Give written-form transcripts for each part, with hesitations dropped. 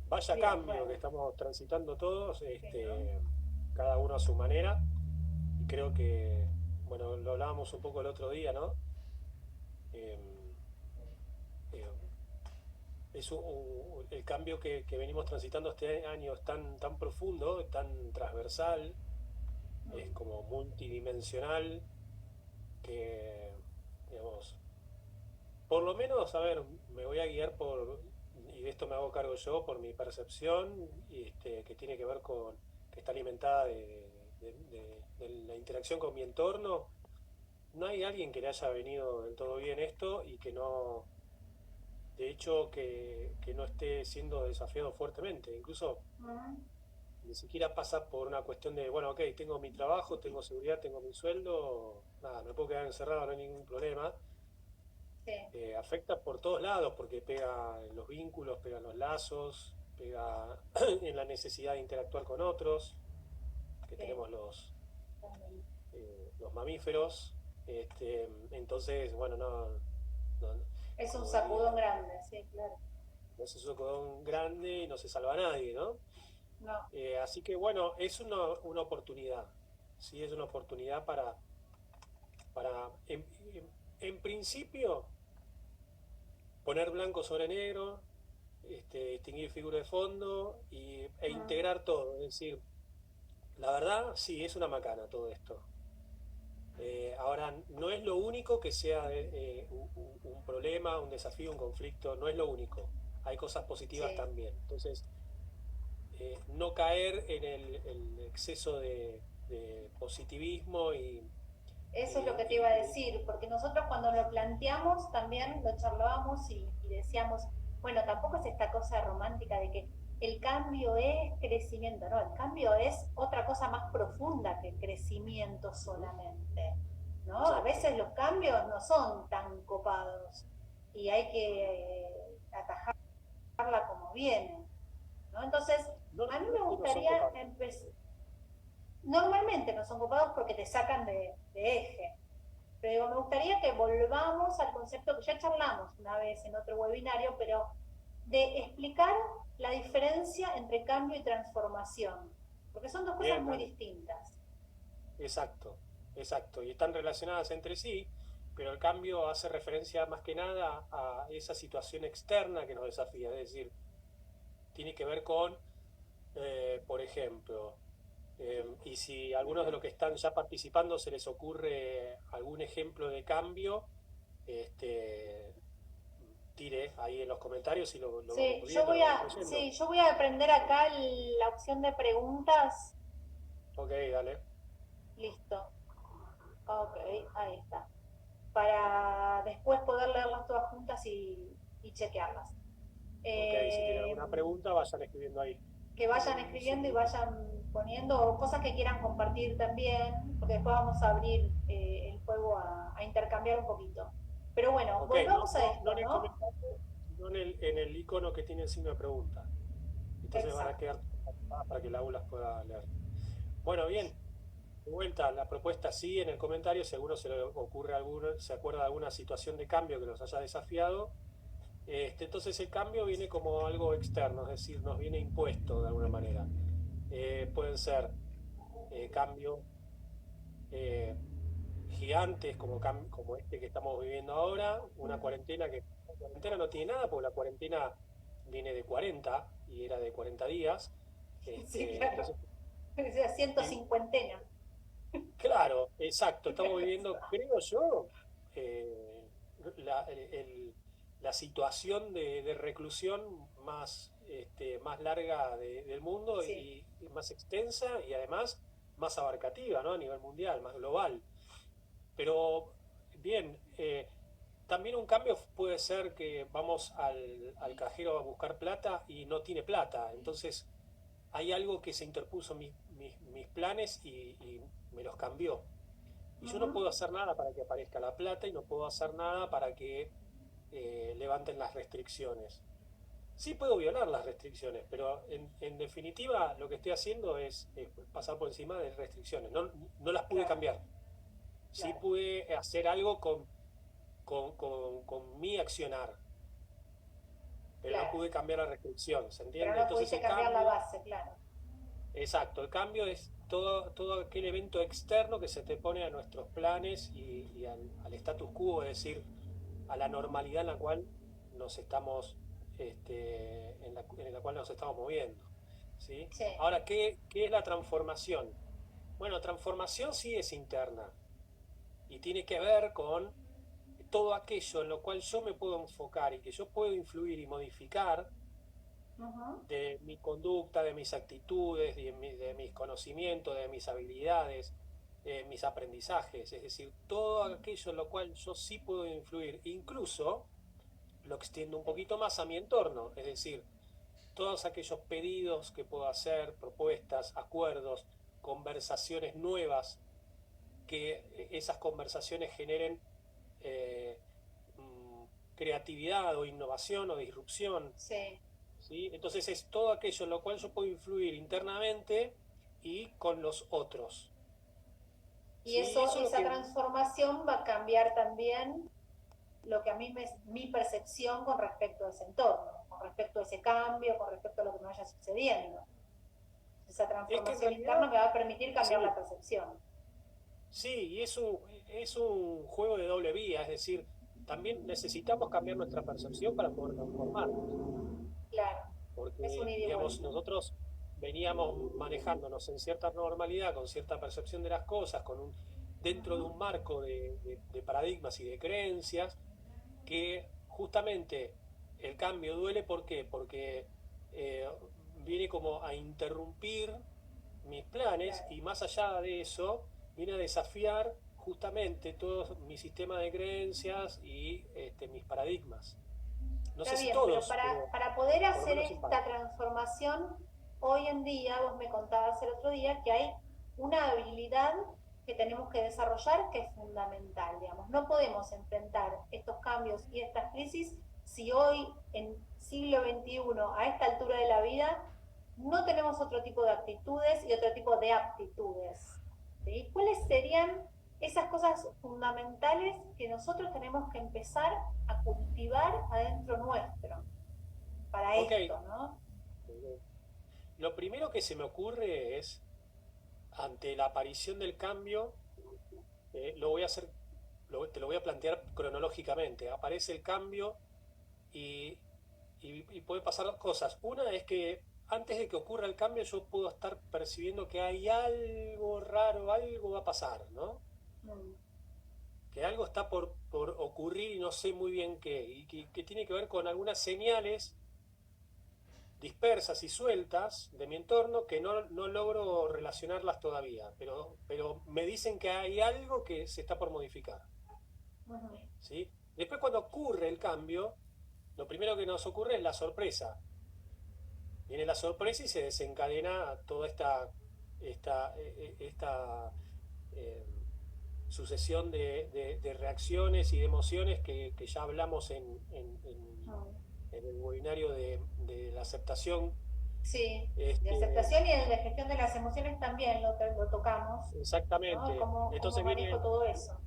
Vaya Bien, cambio que bueno, estamos transitando todos, sí, ¿no? cada uno a su manera, y creo que, bueno, lo hablábamos un poco el otro día, ¿no? Eh, eh, el cambio que venimos transitando este año es tan profundo, tan transversal, es Mm, como multidimensional, que, digamos, por lo menos, a ver, me voy a guiar y de esto me hago cargo yo, por mi percepción, que tiene que ver con, que está alimentada de la interacción con mi entorno. No hay alguien que le haya venido del todo bien esto y que no, de hecho, que no esté siendo desafiado fuertemente. Incluso mm, ni siquiera pasa por una cuestión de, bueno, ok, tengo mi trabajo, tengo seguridad, tengo mi sueldo, nada, me puedo quedar encerrado, no hay ningún problema. sí, Afecta por todos lados porque pega en los vínculos, pega en los lazos, pega en la necesidad de interactuar con otros, que sí, tenemos también. los mamíferos. Entonces, bueno, no, Es un como sacudón diría, grande, sí, claro. no es un socodón grande y no se salva a nadie, ¿no? No, Así que bueno, es una oportunidad, sí, es una oportunidad para en principio, poner blanco sobre negro, distinguir figura de fondo e mm, integrar todo. Es decir, la verdad, sí, es una macana todo esto. Ahora, no es lo único que sea un problema, un desafío, un conflicto, no es lo único. Hay cosas positivas sí. también. Entonces, no caer en el exceso de positivismo Eso es lo y- que te iba y- a y- decir, porque nosotros cuando lo planteamos también lo charlábamos y decíamos, bueno, tampoco es esta cosa romántica de que el cambio es crecimiento, no, el cambio es otra cosa más profunda que crecimiento Ujú, solamente, ¿no? A exacto. veces los cambios no son tan copados y hay que atajarla como vienen, ¿no? Entonces, No, a mí no me es que no son gustaría copados. empezar, normalmente no son copados porque te sacan de eje, pero digo, me gustaría que volvamos al concepto que ya charlamos una vez en otro webinario, pero de explicar la diferencia entre cambio y transformación, porque son dos cosas Bien, muy dale. distintas. Exacto, exacto. Y están relacionadas entre sí, pero el cambio hace referencia más que nada a esa situación externa que nos desafía. Es decir, tiene que ver con, por ejemplo, y si a algunos de los que están ya participando se les ocurre algún ejemplo de cambio, este, tire ahí en los comentarios y lo vamos Sí, viendo, lo vamos leyendo. sí, yo voy a aprender acá la opción de preguntas. Ok, dale. Listo. Ok, ahí está. Para después poder leerlas todas juntas y chequearlas. Ok, si tienen Eh, alguna pregunta, vayan escribiendo ahí que en vayan el escribiendo y circulito. vayan poniendo cosas que quieran compartir también, porque después vamos a abrir el juego a intercambiar un poquito. Pero bueno, Ok, no, volvamos a no, no esto, en el ¿no? comentario, sino en el icono que tiene el signo de pregunta. Entonces van a Exacto. quedar para que la aula las pueda leer. Bueno, bien, de vuelta, la propuesta sí en el comentario, seguro se le ocurre alguno, se acuerda de alguna situación de cambio que los haya desafiado. Entonces el cambio viene como algo externo, es decir, nos viene impuesto de alguna manera. Pueden ser cambios eh, gigantes como este que estamos viviendo ahora, una cuarentena que la cuarentena no tiene nada, porque la cuarentena viene de 40 y era de 40 días. Sí, claro. Entonces, O sea, ciento vi- cincuentena. claro, exacto, estamos viviendo, creo yo, eh, la, la situación de reclusión más larga del mundo Sí. y más extensa y además más abarcativa, ¿no? A nivel mundial, más global. Pero bien, también un cambio puede ser que vamos al cajero a buscar plata y no tiene plata. Entonces hay algo que se interpuso en mis planes y me los cambió. Y yo no Ujú. puedo hacer nada para que aparezca la plata y no puedo hacer nada para que levanten las restricciones. Sí puedo violar las restricciones, pero en definitiva lo que estoy haciendo es pasar por encima de restricciones. No, no las pude Claro, cambiar. Sí claro. pude hacer algo con mi accionar, pero no claro. pude cambiar la restricción, ¿se Pero entiende? no Entonces pudiste el cambiar la cambio, base, claro. exacto, el cambio es todo aquel evento externo que se te pone a nuestros planes y al status quo, es decir, a la normalidad en la cual nos estamos, en la cual nos estamos moviendo, ¿sí? Sí. Ahora, ¿qué es la transformación? Bueno, transformación sí es interna y tiene que ver con todo aquello en lo cual yo me puedo enfocar y que yo puedo influir y modificar Ujú. de mi conducta, de mis actitudes, de mis conocimientos, de mis habilidades, mis aprendizajes, es decir, todo aquello en lo cual yo sí puedo influir, incluso lo extiendo un Sí. poquito más a mi entorno, es decir, todos aquellos pedidos que puedo hacer, propuestas, acuerdos, conversaciones nuevas, que esas conversaciones generen eh, creatividad o innovación o disrupción, Sí. ¿sí? Entonces es todo aquello en lo cual yo puedo influir internamente y con los otros, Y ¿sí? Y eso, eso es lo esa que... transformación va a cambiar también lo que a mí mi percepción con respecto a ese entorno, con respecto a ese cambio, con respecto a lo que me vaya sucediendo. Esa Es que en transformación interna realidad, me va a permitir cambiar la sí, percepción. sí, y es un juego de doble vía, es decir, también necesitamos cambiar nuestra percepción para poder transformarnos, Claro, es un porque, ida y digamos, vuelta. nosotros veníamos manejándonos en cierta normalidad, con cierta percepción de las cosas, dentro de Ujú. un marco de paradigmas y de creencias, que justamente el cambio duele, ¿por qué? Porque eh, viene como a interrumpir mis planes Claro. y más allá de eso, viene a desafiar justamente todo mi sistema de creencias y mis paradigmas. No Está sé si bien, pero todos, pero para poder por lo hacer menos en parte. esta transformación, hoy en día, vos me contabas el otro día que hay una habilidad que tenemos que desarrollar que es fundamental, digamos. No podemos enfrentar estos cambios y estas crisis si hoy, en siglo XXI, a esta altura de la vida, no tenemos otro tipo de actitudes y otro tipo de aptitudes. ¿Sí? ¿Cuáles serían esas cosas fundamentales que nosotros tenemos que empezar a cultivar adentro nuestro para Ok, esto, ¿no? lo primero que se me ocurre es, ante la aparición del cambio, lo voy a hacer, te lo voy a plantear cronológicamente. Aparece el cambio y, y puede pasar dos cosas. Una es que antes de que ocurra el cambio yo puedo estar percibiendo que hay algo raro, algo va a pasar, ¿no? Mm. Que algo está por ocurrir y no sé muy bien qué, y que tiene que ver con algunas señales dispersas y sueltas de mi entorno que no logro relacionarlas todavía, pero me dicen que hay algo que se está por modificar, Ujú. ¿sí? Después cuando ocurre el cambio, lo primero que nos ocurre es la sorpresa. Viene la sorpresa y se desencadena toda esta eh, sucesión de reacciones y de emociones que ya hablamos Mm. en el webinario de la aceptación. Sí, de Este, aceptación y de la gestión de las emociones también lo tocamos, ¿no? exactamente. ¿Cómo Entonces manejo todo eso?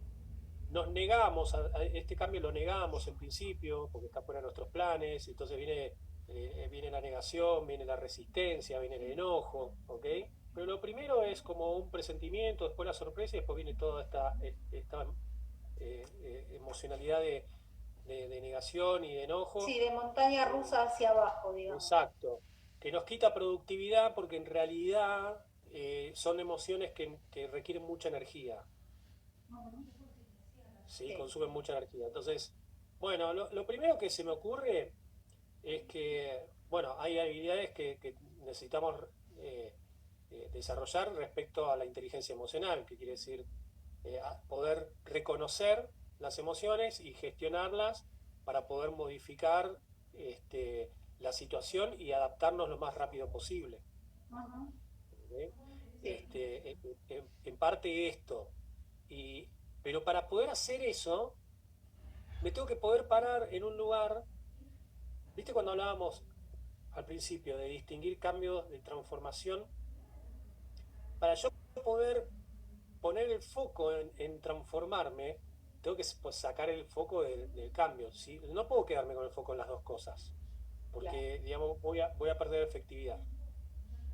nos negamos, a este cambio lo negamos en principio, porque está fuera de nuestros planes, entonces viene la negación, viene la resistencia, viene el enojo, ¿ok? Pero lo primero es como un presentimiento, después la sorpresa y después viene toda esta emocionalidad de negación y de enojo. Sí, de montaña eh, rusa hacia abajo, digamos. exacto, que nos quita productividad porque en realidad son emociones que requieren mucha energía, Ujú. ¿sí? Sí. Consumen mucha energía. Entonces, bueno, lo primero que se me ocurre es que, bueno, hay habilidades que necesitamos eh, desarrollar respecto a la inteligencia emocional, que quiere decir poder reconocer las emociones y gestionarlas para poder modificar este, la situación y adaptarnos lo más rápido posible. Ujú. ¿Eh? Sí. En parte esto, y, pero para poder hacer eso, me tengo que poder parar en un lugar, ¿viste cuando hablábamos al principio de distinguir cambios de transformación? Para yo poder poner el foco en transformarme, tengo que pues, sacar el foco del cambio, ¿sí? No puedo quedarme con el foco en las dos cosas. claro. porque, digamos, voy a perder efectividad.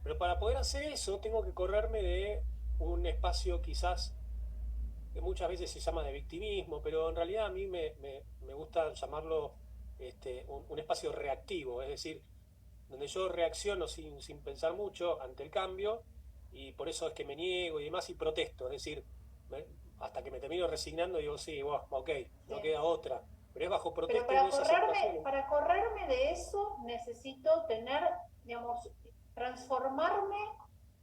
Pero para poder hacer eso, tengo que correrme de un espacio quizás que muchas veces se llama de victimismo, pero en realidad a mí me gusta llamarlo un espacio reactivo, es decir, donde yo reacciono sin pensar mucho ante el cambio y por eso es que me niego y demás y protesto, es decir, me- hasta que me termino resignando y digo, sí, bueno, ok, Sí. no queda otra, pero es bajo Pero protesta y no es aceptación. para correrme de eso necesito tener, digamos, transformarme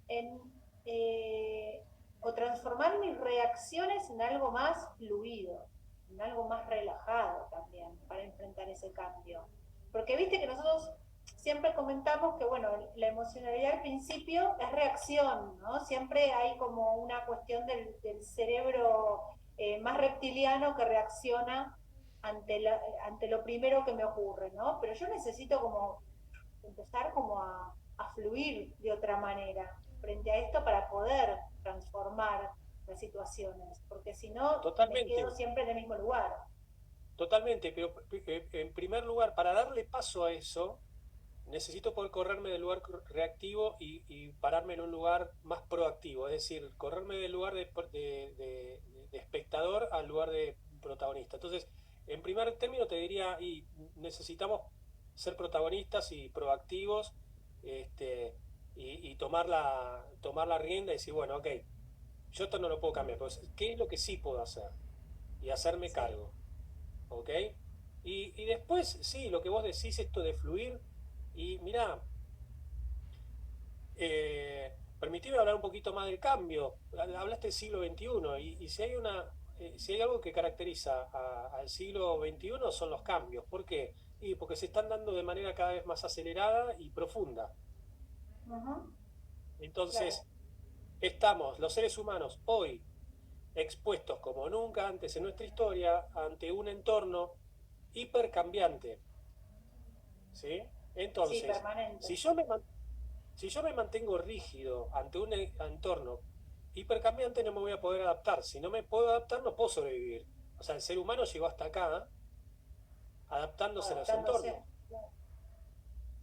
en, eh, o transformar mis reacciones en algo más fluido, en algo más relajado también para enfrentar ese cambio. Porque viste que nosotros siempre comentamos que, bueno, la emocionalidad al principio es reacción, ¿no? Siempre hay como una cuestión del cerebro más reptiliano que reacciona ante lo primero que me ocurre, ¿no? Pero yo necesito como empezar como a fluir de otra manera frente a esto para poder transformar las situaciones, porque si no me Totalmente, quedo siempre en el mismo lugar. totalmente, pero en primer lugar, para darle paso a eso, necesito poder correrme del lugar reactivo y pararme en un lugar más proactivo, es decir, correrme del lugar de espectador al lugar de protagonista. Entonces, en primer término te diría, y necesitamos ser protagonistas y proactivos, este, y tomar la rienda y decir, bueno, ok, yo esto no lo puedo cambiar, pero ¿qué es lo que sí puedo hacer? Y hacerme Sí. cargo. ¿Ok? Y después, sí, lo que vos decís, esto de fluir, y mirá, permitime hablar un poquito más del cambio. Hablaste del siglo XXI, y si hay si hay algo que caracteriza al siglo XXI son los cambios. ¿Por qué? Y porque se están dando de manera cada vez más acelerada y profunda. Ujú. Claro. Entonces, estamos, los seres humanos, hoy expuestos como nunca antes en nuestra historia ante un entorno hipercambiante. ¿Sí? Sí, Entonces, permanente. si yo me, si yo me mantengo rígido ante un entorno hipercambiante, no me voy a poder adaptar. Si no me puedo adaptar, no puedo sobrevivir. O sea, el ser humano llegó hasta acá adaptándose a los entornos. Adaptándose. Claro.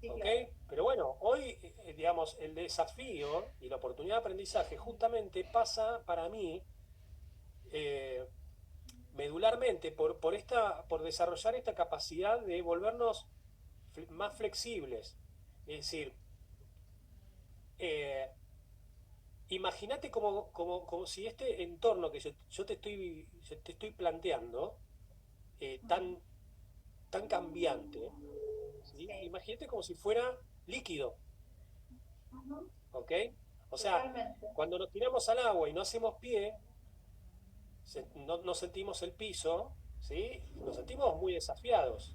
Sí, ¿Ok? claro. Pero bueno, hoy, digamos, el desafío y la oportunidad de aprendizaje justamente pasa para mí eh, medularmente por desarrollar esta capacidad de volvernos más flexibles. Es decir, eh, imagínate como si este entorno que yo te estoy planteando, Ujú. tan cambiante, ¿sí? Sí. Imagínate como si fuera líquido, Ujú. ¿ok? O sea, Totalmente. cuando nos tiramos al agua y no hacemos pie, no sentimos el piso, ¿sí? Nos sentimos muy desafiados,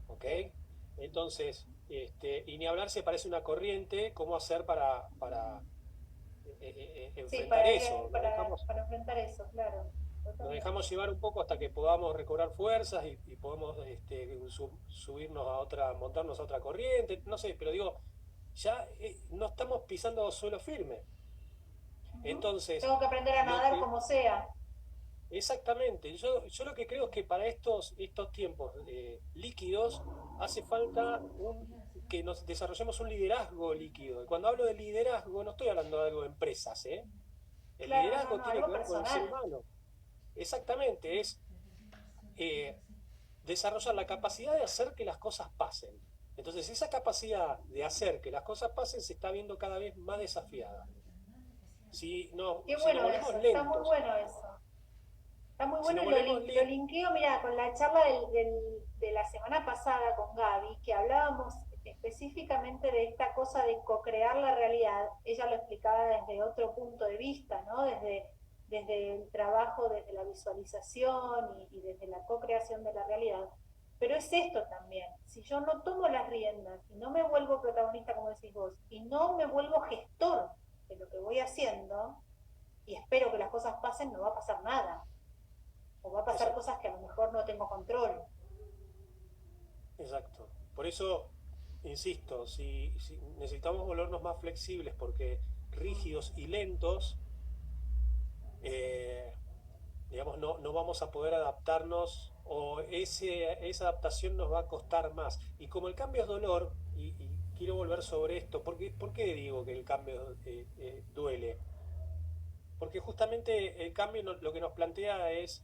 ¿ok? Sí. Entonces, y ni hablar se parece una corriente, ¿cómo hacer para Sí, enfrentar eso? para enfrentar eso, claro. Nos Totalmente. dejamos llevar un poco hasta que podamos recobrar fuerzas y podemos subirnos a otra, montarnos a otra corriente, no sé, pero digo, ya no estamos pisando suelo firme. Ujú. Entonces, Tengo que aprender a lo nadar que, como sea. exactamente, yo lo que creo es que para estos tiempos líquidos hace falta que nos desarrollemos un liderazgo líquido. Y cuando hablo de liderazgo, no estoy hablando de algo de empresas, ¿eh? El Claro, no, liderazgo no, tiene que algo ver con el ser personal. humano. Exactamente, es eh, desarrollar la capacidad de hacer que las cosas pasen. Entonces, esa capacidad de hacer que las cosas pasen se está viendo cada vez más desafiada. Qué Si nos bueno volvemos eso, está muy lentos, bueno eso. Está muy si bueno nos y volvemos lo lentos, linkeo, mira, con la charla de la semana pasada con Gaby, que hablábamos específicamente de esta cosa de co-crear la realidad. Ella lo explicaba desde otro punto de vista, ¿no? Desde el trabajo, desde la visualización y desde la co-creación de la realidad. Pero es esto también, si yo no tomo las riendas y no me vuelvo protagonista, como decís vos, y no me vuelvo gestor de lo que voy haciendo, y espero que las cosas pasen, no va a pasar nada o va a pasar exacto, cosas que a lo mejor no tengo control. exacto. Por eso, insisto, si necesitamos volvernos más flexibles porque rígidos y lentos, eh, digamos, no vamos a poder adaptarnos o esa adaptación nos va a costar más. Y como el cambio es dolor, y quiero volver sobre esto, ¿por qué digo que el cambio duele? Porque justamente el cambio lo que nos plantea es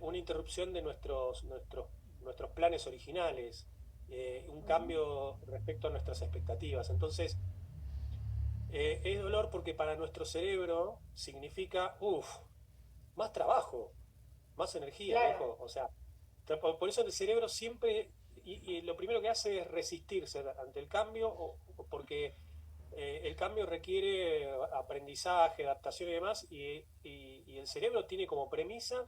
una interrupción de nuestros planes originales, un Ujú. cambio respecto a nuestras expectativas. Entonces, es dolor porque para nuestro cerebro significa, uff, más trabajo, más energía, Claro, viejo. O sea, por eso el cerebro siempre, y lo primero que hace es resistirse ante el cambio, porque el cambio requiere aprendizaje, adaptación y demás, y el cerebro tiene como premisa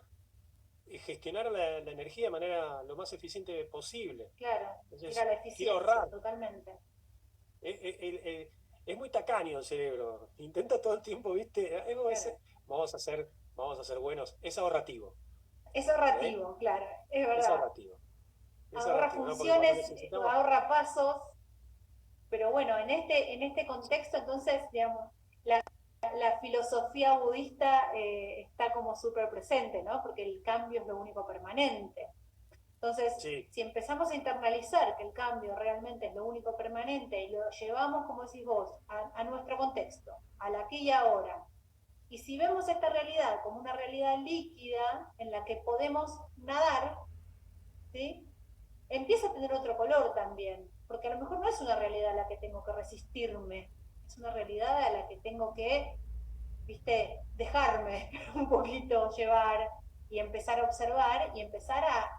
gestionar la energía de manera lo más eficiente posible. claro, ir a Entonces, la quiero eficiencia, ahorrar. totalmente. Eh, eh, eh, eh, es muy tacaño el cerebro. Intenta todo el tiempo, ¿viste? Claro. Vamos a ser, vamos a ser buenos. Es ahorrativo. Es ¿Ok? ahorrativo, claro, es Es verdad. ahorrativo. Es Ahorra ahorrativo, ¿no? Porque cuando funciones, necesitamos. ahorra pasos, pero bueno, en este contexto, entonces, digamos, la filosofía budista está como súper presente, ¿no? Porque el cambio es lo único permanente. Entonces, Sí, si empezamos a internalizar que el cambio realmente es lo único permanente y lo llevamos, como decís vos, a nuestro contexto, al aquí y ahora, y si vemos esta realidad como una realidad líquida en la que podemos nadar, ¿sí? Empieza a tener otro color también, porque a lo mejor no es una realidad a la que tengo que resistirme, es una realidad a la que tengo que, viste, dejarme un poquito llevar y empezar a observar y empezar a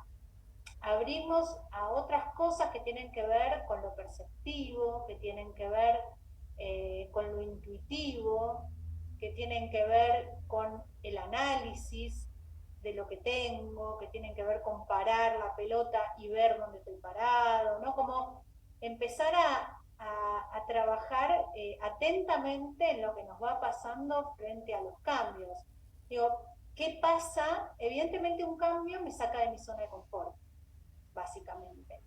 abrirnos a otras cosas que tienen que ver con lo perceptivo, que tienen que ver con lo intuitivo, que tienen que ver con el análisis de lo que tengo, que tienen que ver con parar la pelota y ver dónde estoy parado, ¿no? Como empezar a trabajar atentamente en lo que nos va pasando frente a los cambios. Digo, ¿qué pasa? Evidentemente un cambio me saca de mi zona de confort, básicamente.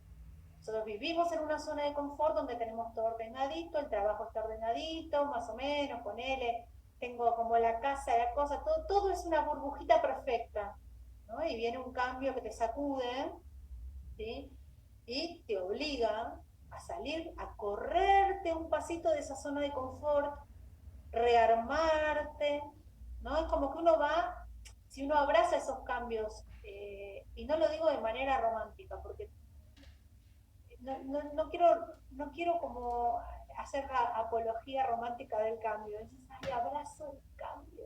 Nosotros vivimos en una zona de confort donde tenemos todo ordenadito, el trabajo está ordenadito, más o menos, ponele, tengo como la casa, la cosa, todo es una burbujita perfecta, ¿no? Y viene un cambio que te sacude, ¿sí? Y te obliga a salir, a correrte un pasito de esa zona de confort, rearmarte, ¿no? Es como que uno va, si uno abraza esos cambios, y no lo digo de manera romántica, porque no quiero como hacer la apología romántica del cambio. Dices, ay, abrazo el cambio,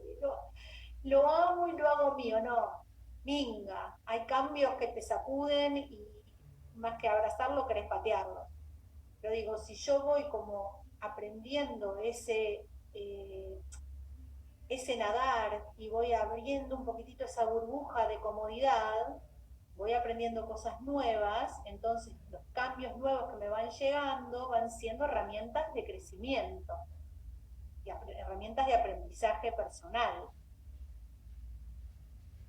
lo amo y lo hago mío. No, minga, hay cambios que te sacuden y más que abrazarlo, querés patearlo. Pero digo, si yo voy como aprendiendo ese nadar y voy abriendo un poquitito esa burbuja de comodidad, voy aprendiendo cosas nuevas, entonces los cambios nuevos que me van llegando van siendo herramientas de crecimiento, y herramientas de aprendizaje personal.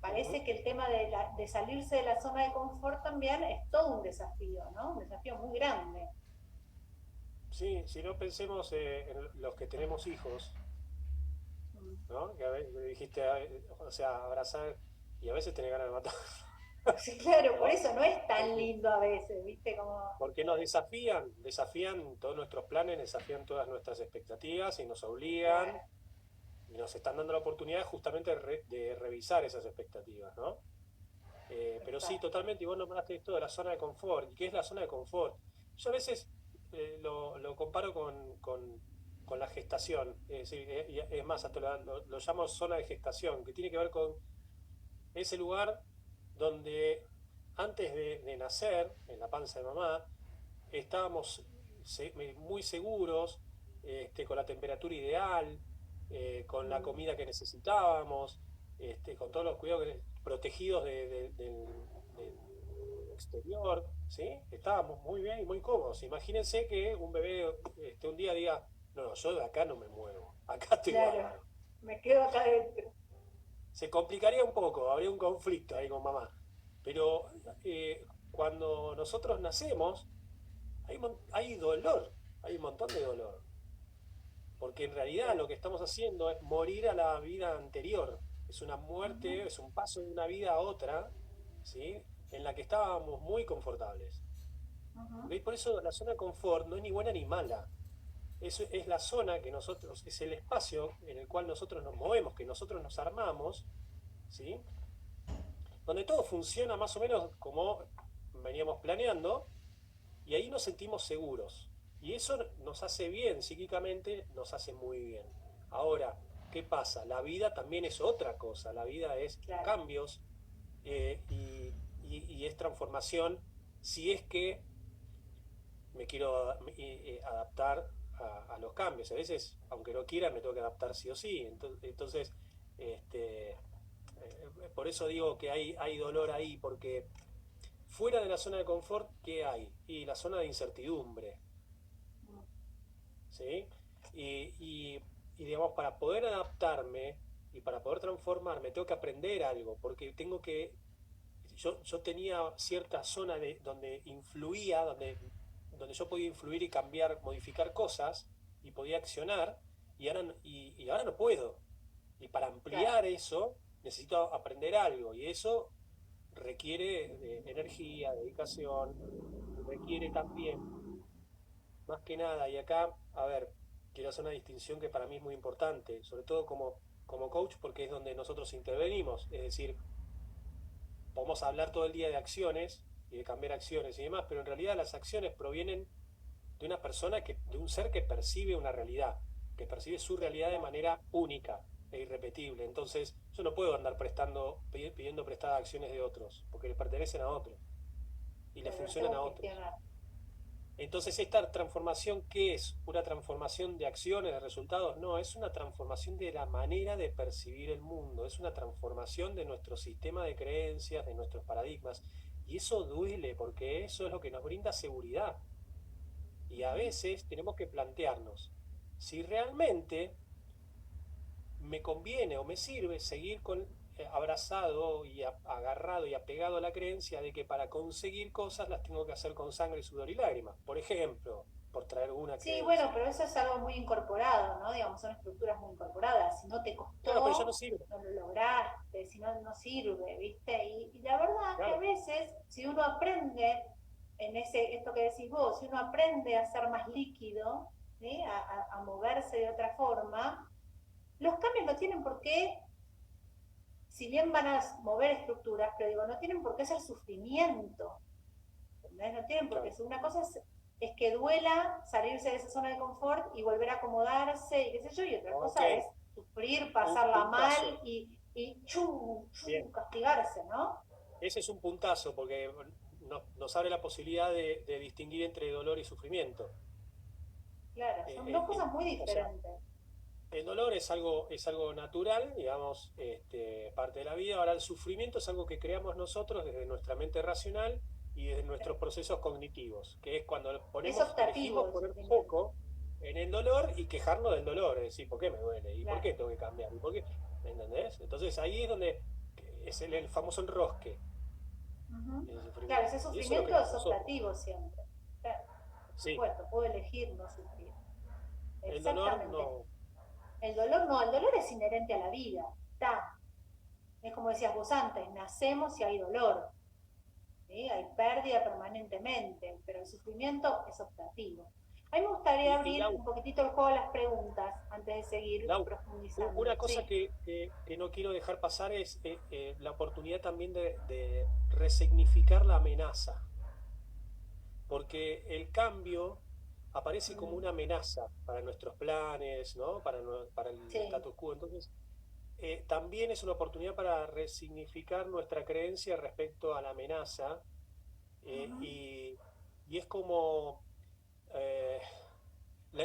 ujú. Parece que el tema de salirse de la zona de confort también es todo un desafío, ¿no? Un desafío muy grande. Sí, si no pensemos en los que tenemos hijos, Mm. ¿no? Que a veces dijiste, o sea, abrazar y a veces tenés ganas de matar, Sí, claro, por ¿no? eso no es tan Porque, lindo a veces, ¿viste? Como, porque nos desafían todos nuestros planes, desafían todas nuestras expectativas y nos obligan claro, y nos están dando la oportunidad justamente de revisar esas expectativas, ¿no? Pero sí, exacto. totalmente, y vos nombraste esto de la zona de confort. ¿Y qué es la zona de confort? Yo a veces lo comparo con la gestación, es decir, es más, hasta lo llamo zona de gestación, que tiene que ver con ese lugar donde antes de nacer, en la panza de mamá, estábamos muy seguros, con la temperatura ideal, con la Mm. comida que necesitábamos, con todos los cuidados protegidos del exterior, ¿sí? Estábamos muy bien y muy cómodos. Imagínense que un bebé un día diga, no, no, yo de acá no me muevo, acá estoy Claro, bárbaro. me quedo acá adentro. Se complicaría un poco, habría un conflicto ahí con mamá. Pero cuando nosotros nacemos, hay dolor, hay un montón de dolor. Porque en realidad Claro. lo que estamos haciendo es morir a la vida anterior. Es una Ujú. muerte, es un paso de una vida a otra, ¿sí? en la que estábamos muy confortables. Ujú. ¿Ok? Por eso la zona de confort no es ni buena ni mala. Es la zona que nosotros, es el espacio en el cual nosotros nos movemos, que nosotros nos armamos, ¿sí? Donde todo funciona más o menos como veníamos planeando, y ahí nos sentimos seguros. Y eso nos hace bien, psíquicamente nos hace muy bien. Ahora, ¿qué pasa? La vida también es otra cosa, la vida es Claro, cambios, y es transformación si es que me quiero adaptar a los cambios. A veces, aunque no quiera, me tengo que adaptar sí o sí. Entonces, este, por eso digo que hay dolor ahí, porque fuera de la zona de confort, ¿qué hay? Y la zona de incertidumbre, ¿sí? Y, y, digamos, para poder adaptarme y para poder transformarme, tengo que aprender algo, porque tengo que... Yo tenía cierta zona donde influía, donde yo podía influir y cambiar, modificar cosas, y podía accionar, y ahora no puedo. Y para claro. ampliar eso, necesito aprender algo, y eso requiere de energía, dedicación, requiere también, más que nada, y acá, a ver, quiero hacer una distinción que para mí es muy importante, sobre todo como coach, porque es donde nosotros intervenimos, es decir, podemos hablar todo el día de acciones y de cambiar acciones y demás, pero en realidad las acciones provienen de una persona, de un ser que percibe una realidad, que percibe su realidad de Claro. manera única e irrepetible. Entonces, yo no puedo andar pidiendo prestadas acciones de otros, porque les pertenecen a otros y les Claro, los funcionan tengo a que otros. gestionar. Entonces, ¿esta transformación qué es? ¿Una transformación de acciones, de resultados? No, es una transformación de la manera de percibir el mundo, es una transformación de nuestro sistema de creencias, de nuestros paradigmas. Y eso duele, porque eso es lo que nos brinda seguridad. Y a Ujú. veces tenemos que plantearnos si realmente me conviene o me sirve seguir abrazado y agarrado y apegado a la creencia de que para conseguir cosas las tengo que hacer con sangre, sudor y lágrimas. Por ejemplo, por traer alguna Sí, bueno, creencia. pero eso es algo muy incorporado, ¿no? Digamos, son estructuras muy incorporadas. Si no te Claro, pero ya no costó, sirve. no lo lograste, si no, no sirve, ¿viste? Y la verdad que a Claro, veces, si uno aprende, esto que decís vos, si uno aprende a ser más líquido, ¿sí? A moverse de otra forma, los cambios no tienen por qué, si bien van a mover estructuras, pero digo, no tienen por qué ser sufrimiento. ¿Entendés? No tienen por qué claro. ser. Una cosa es que duela salirse de esa zona de confort y volver a acomodarse y qué sé yo, y otra Ok, cosa es sufrir, un pasarla puntazo. mal y chu, Bien, chu, castigarse, ¿no? ese es un puntazo porque nos abre la posibilidad de distinguir entre dolor y sufrimiento. Claro, Eh, son dos eh, eh, cosas muy o sea, diferentes. el dolor es algo natural, digamos, parte de la vida. Ahora, el sufrimiento es algo que creamos nosotros desde nuestra mente racional y desde nuestros procesos cognitivos, que es cuando Es elegimos optativo el poner sufrimiento, foco en el dolor y quejarnos del dolor, es decir, ¿por qué me duele? ¿Y por claro. qué tengo que cambiar? ¿Y por qué? ¿Me entendés? Entonces ahí es donde es el famoso enrosque Ujú. en el Claro, sufrimiento. ese Y eso lo sufrimiento creamos es nosotros. optativo siempre. Claro, por Sí, supuesto, puedo elegir no sufrir. el dolor Exactamente. no. El dolor no, el dolor es inherente a la vida. Está. Es como decías vos antes, nacemos y hay dolor. ¿Sí? Hay pérdida permanentemente, pero el sufrimiento es optativo. A mí me gustaría Y abrir un poquitito el juego a las preguntas antes de seguir Lau, profundizando. una cosa Sí. que no quiero dejar pasar es la oportunidad también de resignificar la amenaza, porque el cambio aparece como Mm, una amenaza para nuestros planes, ¿no? Para el sí. status quo. Entonces, también es una oportunidad para resignificar nuestra creencia respecto a la amenaza, eh, Ujú. y, y es como... eh,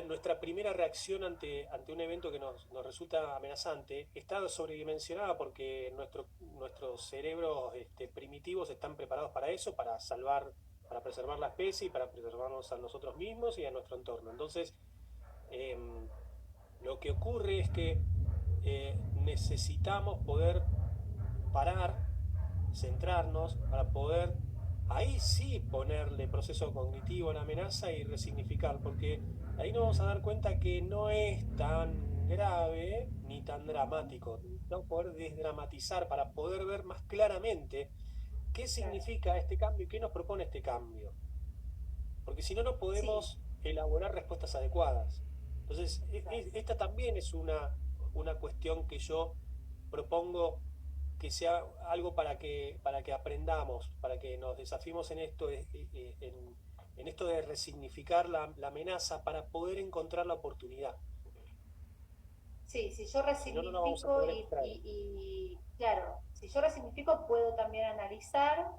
nuestra primera reacción ante un evento que nos resulta amenazante está sobredimensionada porque nuestros cerebros primitivos están preparados para eso, para salvar, para preservar la especie y para preservarnos a nosotros mismos y a nuestro entorno. Entonces, eh, lo que ocurre es que necesitamos poder parar, centrarnos para poder ahí sí ponerle proceso cognitivo a la amenaza y resignificar, porque ahí nos vamos a dar cuenta que no es tan grave ni tan Ujú. dramático. Necesitamos poder desdramatizar para poder ver más claramente ¿qué claro. significa este cambio y qué nos propone este cambio? Porque si no, no Sí, podemos elaborar respuestas adecuadas. Entonces, claro. esta también es una cuestión que yo propongo que sea algo para que aprendamos, para que nos desafiemos en esto, en esto de resignificar la amenaza para poder encontrar la oportunidad. Sí, si yo Si no, no la vamos a resignifico poder extraer. claro, si yo resignifico puedo también analizar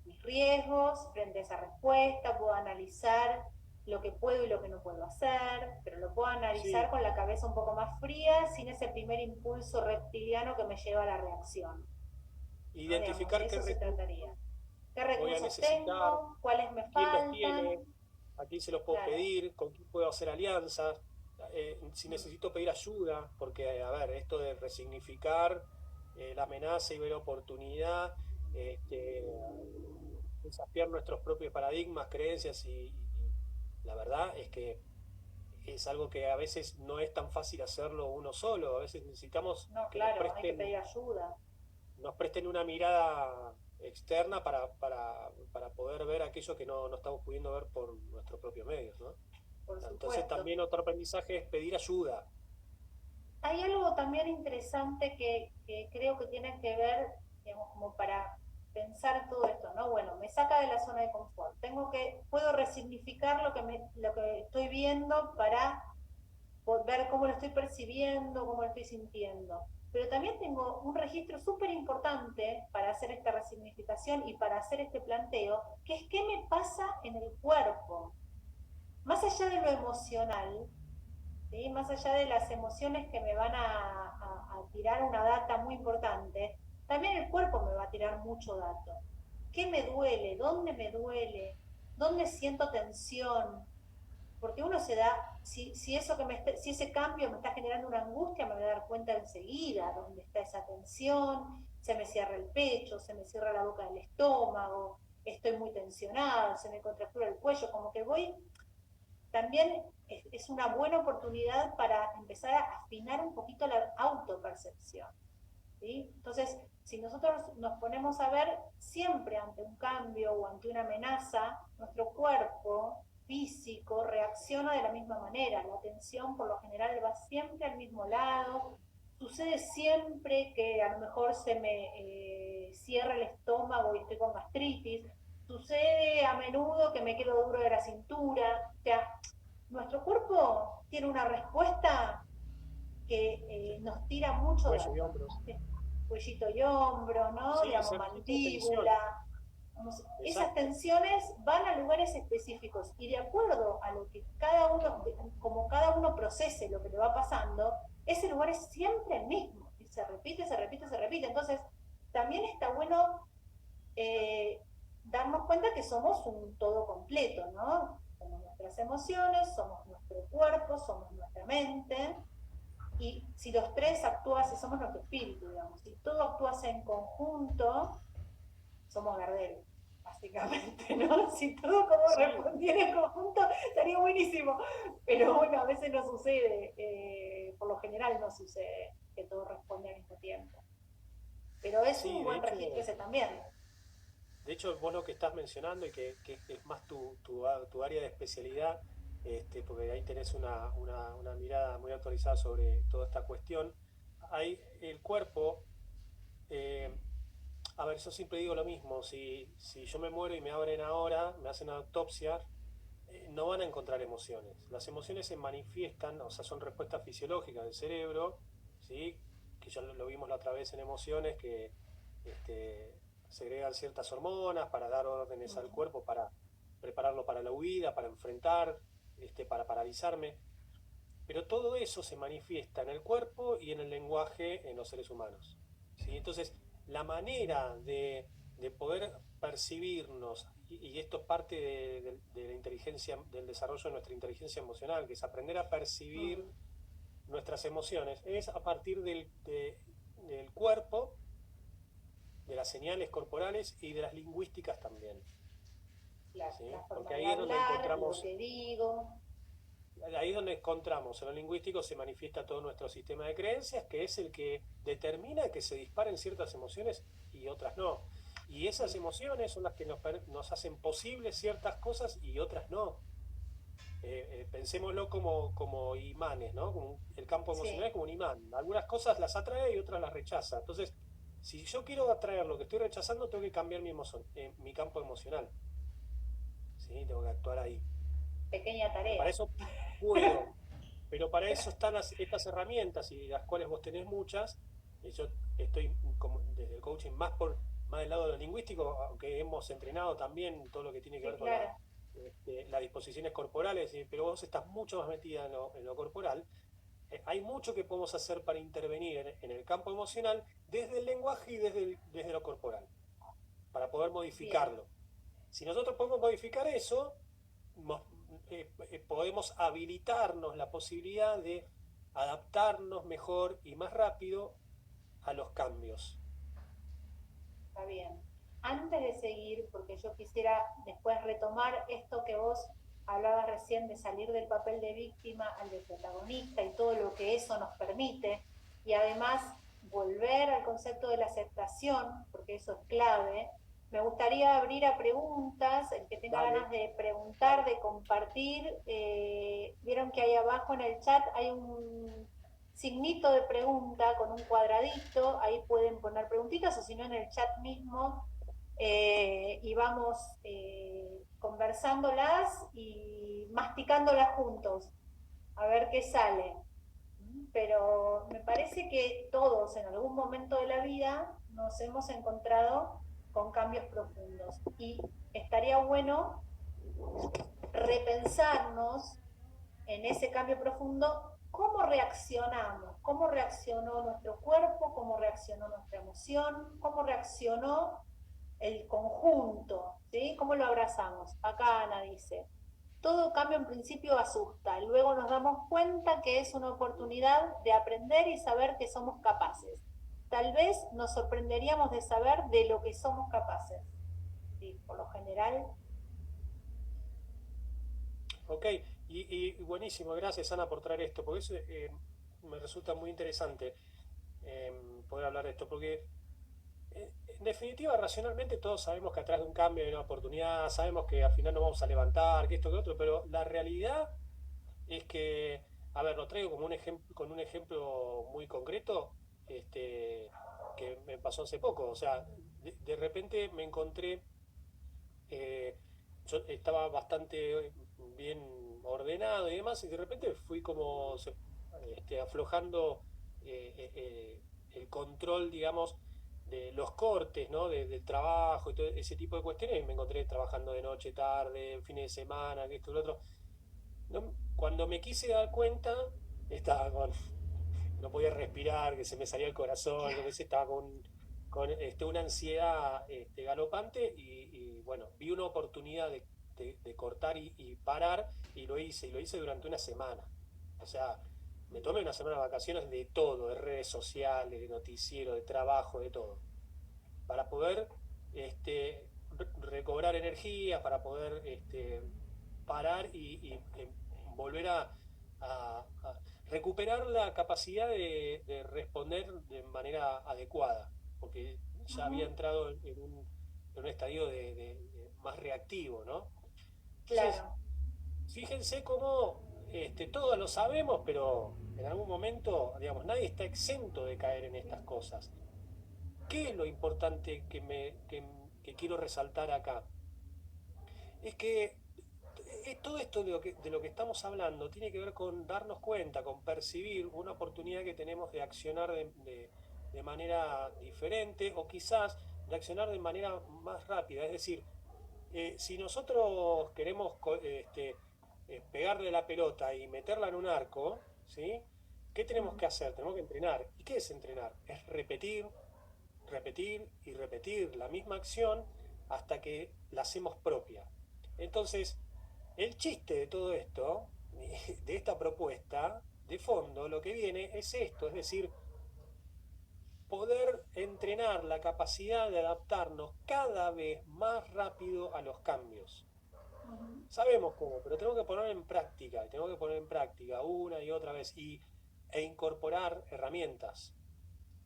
mis riesgos frente a esa respuesta, puedo analizar lo que puedo y lo que no puedo hacer, pero lo puedo analizar Sí, con la cabeza un poco más fría, sin ese primer impulso reptiliano que me lleva a la reacción. ¿No? Digamos, de identificar qué eso se recursos trataría. ¿Qué voy a recursos necesitar, tengo? ¿Cuáles me quién los tiene, faltan? a quién se los puedo Claro, pedir, con quién puedo hacer alianzas, si mm, necesito pedir ayuda, porque, a ver, esto de resignificar la amenaza y ver oportunidad, este, desafiar nuestros propios paradigmas, creencias y la verdad es que es algo que a veces no es tan fácil hacerlo uno solo, a veces necesitamos no, que claro, hay que pedir ayuda, nos presten una mirada externa para poder ver aquello que no estamos pudiendo ver por nuestros propios medios, ¿no? por Entonces supuesto. también otro aprendizaje es pedir ayuda. Hay algo también interesante que creo que tiene que ver, digamos, como para pensar todo esto, ¿no? Bueno, me saca de la zona de confort. Puedo resignificar lo que estoy viendo para ver cómo lo estoy percibiendo, cómo lo estoy sintiendo. Pero también tengo un registro súper importante para hacer esta resignificación y para hacer este planteo, que es qué me pasa en el cuerpo. Más allá de lo emocional, ¿sí? Más allá de las emociones que me van a tirar una data muy importante, también el cuerpo me va a tirar mucho dato. ¿Qué me duele? ¿Dónde me duele? ¿Dónde siento tensión? Porque uno se da, si ese cambio me está generando una angustia, me voy a dar cuenta enseguida dónde está esa tensión, se me cierra el pecho, se me cierra la boca del estómago, estoy muy tensionada, se me contractura el cuello, como que voy también es una buena oportunidad para empezar a afinar un poquito la autopercepción. ¿Sí? Entonces, si nosotros nos ponemos a ver siempre ante un cambio o ante una amenaza, nuestro cuerpo físico reacciona de la misma manera. La atención por lo general va siempre al mismo lado. Sucede siempre que a lo mejor se me cierra el estómago y estoy con gastritis. Sucede a menudo que me quedo duro de la cintura. O sea, nuestro cuerpo tiene una respuesta que nos tira mucho Cuello y dato. hombros. Cuellito y hombro, ¿no? Sí, Digamos, ese registro de tensión. mandíbula. Vamos, esas Exacto. tensiones van a lugares específicos y de acuerdo a lo que como cada uno procese lo que le va pasando, ese lugar es siempre el mismo. Y se repite, se repite, se repite. Entonces, también está bueno eh, darnos cuenta que somos un todo completo, ¿no? Somos nuestras emociones, somos nuestro cuerpo, somos nuestra mente, y si los tres actúan, si somos nuestro espíritu, digamos, si todo actúa en conjunto, somos Gardel, básicamente, ¿no? Si todo como Sí, respondiera en conjunto, estaría buenísimo. Pero bueno, a veces no sucede, por lo general no sucede que todo responde al mismo tiempo. Pero es sí, un buen registro ese también. de hecho vos lo que estás mencionando y que es más tu área de especialidad, porque ahí tenés una mirada muy actualizada sobre toda esta cuestión, hay el cuerpo. eh, A ver, yo siempre digo lo mismo, si yo me muero y me abren ahora, me hacen una autopsia, no van a encontrar emociones. Las emociones se manifiestan, o sea, son respuestas fisiológicas del cerebro, ¿sí? Que ya lo vimos la otra vez en emociones, que este, segregan ciertas hormonas para dar órdenes al Mm, cuerpo, para prepararlo para la huida, para enfrentar, para paralizarme. Pero todo eso se manifiesta en el cuerpo y en el lenguaje en los seres humanos. ¿Sí? Entonces, la manera de poder percibirnos, y esto es parte de la inteligencia, del desarrollo de nuestra inteligencia emocional, que es aprender a percibir mm. nuestras emociones, es a partir del cuerpo, de las señales corporales y de las lingüísticas también. ¿Sí? La Porque forma de ahí es donde hablar, lo encontramos que digo. ahí es donde encontramos, en lo lingüístico se manifiesta todo nuestro sistema de creencias, que es el que determina que se disparen ciertas emociones y otras no. Y esas emociones son las que nos hacen posibles ciertas cosas y otras no. Pensémoslo como imanes, ¿no? El campo emocional Sí, es como un imán. Algunas cosas las atrae y otras las rechaza. Entonces, si yo quiero atraer lo que estoy rechazando, tengo que cambiar mi campo emocional. ¿Sí? Tengo que actuar ahí. pequeña Pero para tarea. eso puedo. Pero para eso están estas herramientas, y las cuales vos tenés muchas. Y yo estoy como desde el coaching más del lado de lo lingüístico, aunque hemos entrenado también todo lo que tiene que Sí, ver con claro. las disposiciones corporales, pero vos estás mucho más metida en lo corporal. Hay mucho que podemos hacer para intervenir en el campo emocional desde el lenguaje y desde lo corporal, para poder Bien. modificarlo. Si nosotros podemos modificar eso, podemos habilitarnos la posibilidad de adaptarnos mejor y más rápido a los cambios. Está bien. Antes de seguir, porque yo quisiera después retomar esto que vos hablabas recién de salir del papel de víctima al de protagonista y todo lo que eso nos permite, y además volver al concepto de la aceptación, porque eso es clave, me gustaría abrir a preguntas, el que tenga Dale, ganas de preguntar, dale. de compartir, vieron que ahí abajo en el chat hay un signito de pregunta con un cuadradito, ahí pueden poner preguntitas o si no en el chat mismo y vamos conversándolas y masticándolas juntos, a ver qué sale. Pero me parece que todos en algún momento de la vida nos hemos encontrado con cambios profundos y estaría bueno repensarnos en ese cambio profundo, ¿cómo reaccionamos? ¿Cómo reaccionó nuestro cuerpo? ¿Cómo reaccionó nuestra emoción? ¿Cómo reaccionó el conjunto? ¿Sí? ¿Cómo lo abrazamos? Acá Ana dice, todo cambio en principio asusta, luego nos damos cuenta que es una oportunidad de aprender y saber que somos capaces. Tal vez nos sorprenderíamos de saber de lo que somos capaces. Sí, por lo general. Ok, y buenísimo, gracias Ana por traer esto, porque eso me resulta muy interesante eh, poder hablar de esto, porque en definitiva, racionalmente todos sabemos que atrás de un cambio hay una oportunidad, sabemos que al final nos vamos a levantar, que esto, que otro, pero la realidad es que, a ver, lo traigo como un ejemplo, con un ejemplo muy concreto, que me pasó hace poco. O sea, de repente me encontré, eh, yo estaba bastante bien ordenado y demás, y de repente fui como aflojando el control, digamos, de los cortes, ¿no? Del trabajo y todo ese tipo de cuestiones, y me encontré trabajando de noche, tarde, fines de semana, que esto y lo otro. Cuando me quise dar cuenta, estaba no podía respirar, que se me salía el corazón, yo qué sé, estaba con una ansiedad galopante y, bueno, vi una oportunidad de cortar y parar y lo hice durante una semana. O sea, me tomé una semana de vacaciones de todo, de redes sociales, de noticiero, de trabajo, de todo, para poder recobrar energía, para poder parar y volver a recuperar la capacidad de responder de manera adecuada, porque ya había Ujú, entrado en un estadio más reactivo, ¿no? Entonces, claro. fíjense cómo todos lo sabemos, pero en algún momento, digamos, nadie está exento de caer en estas cosas. ¿Qué es lo importante que quiero resaltar acá? Es que todo esto de lo que estamos hablando tiene que ver con darnos cuenta, con percibir una oportunidad que tenemos de accionar de manera diferente o quizás de accionar de manera más rápida. Es decir, si nosotros queremos pegarle la pelota y meterla en un arco, ¿sí? ¿Qué tenemos Mm, que hacer? Tenemos que entrenar. ¿Y qué es entrenar? Es repetir, repetir y repetir la misma acción hasta que la hacemos propia. Entonces, el chiste de todo esto, de esta propuesta, de fondo, lo que viene es esto, es decir, poder entrenar la capacidad de adaptarnos cada vez más rápido a los cambios. ujú. Sabemos cómo, pero tengo que poner en práctica, tengo que poner en práctica una y otra vez e incorporar herramientas.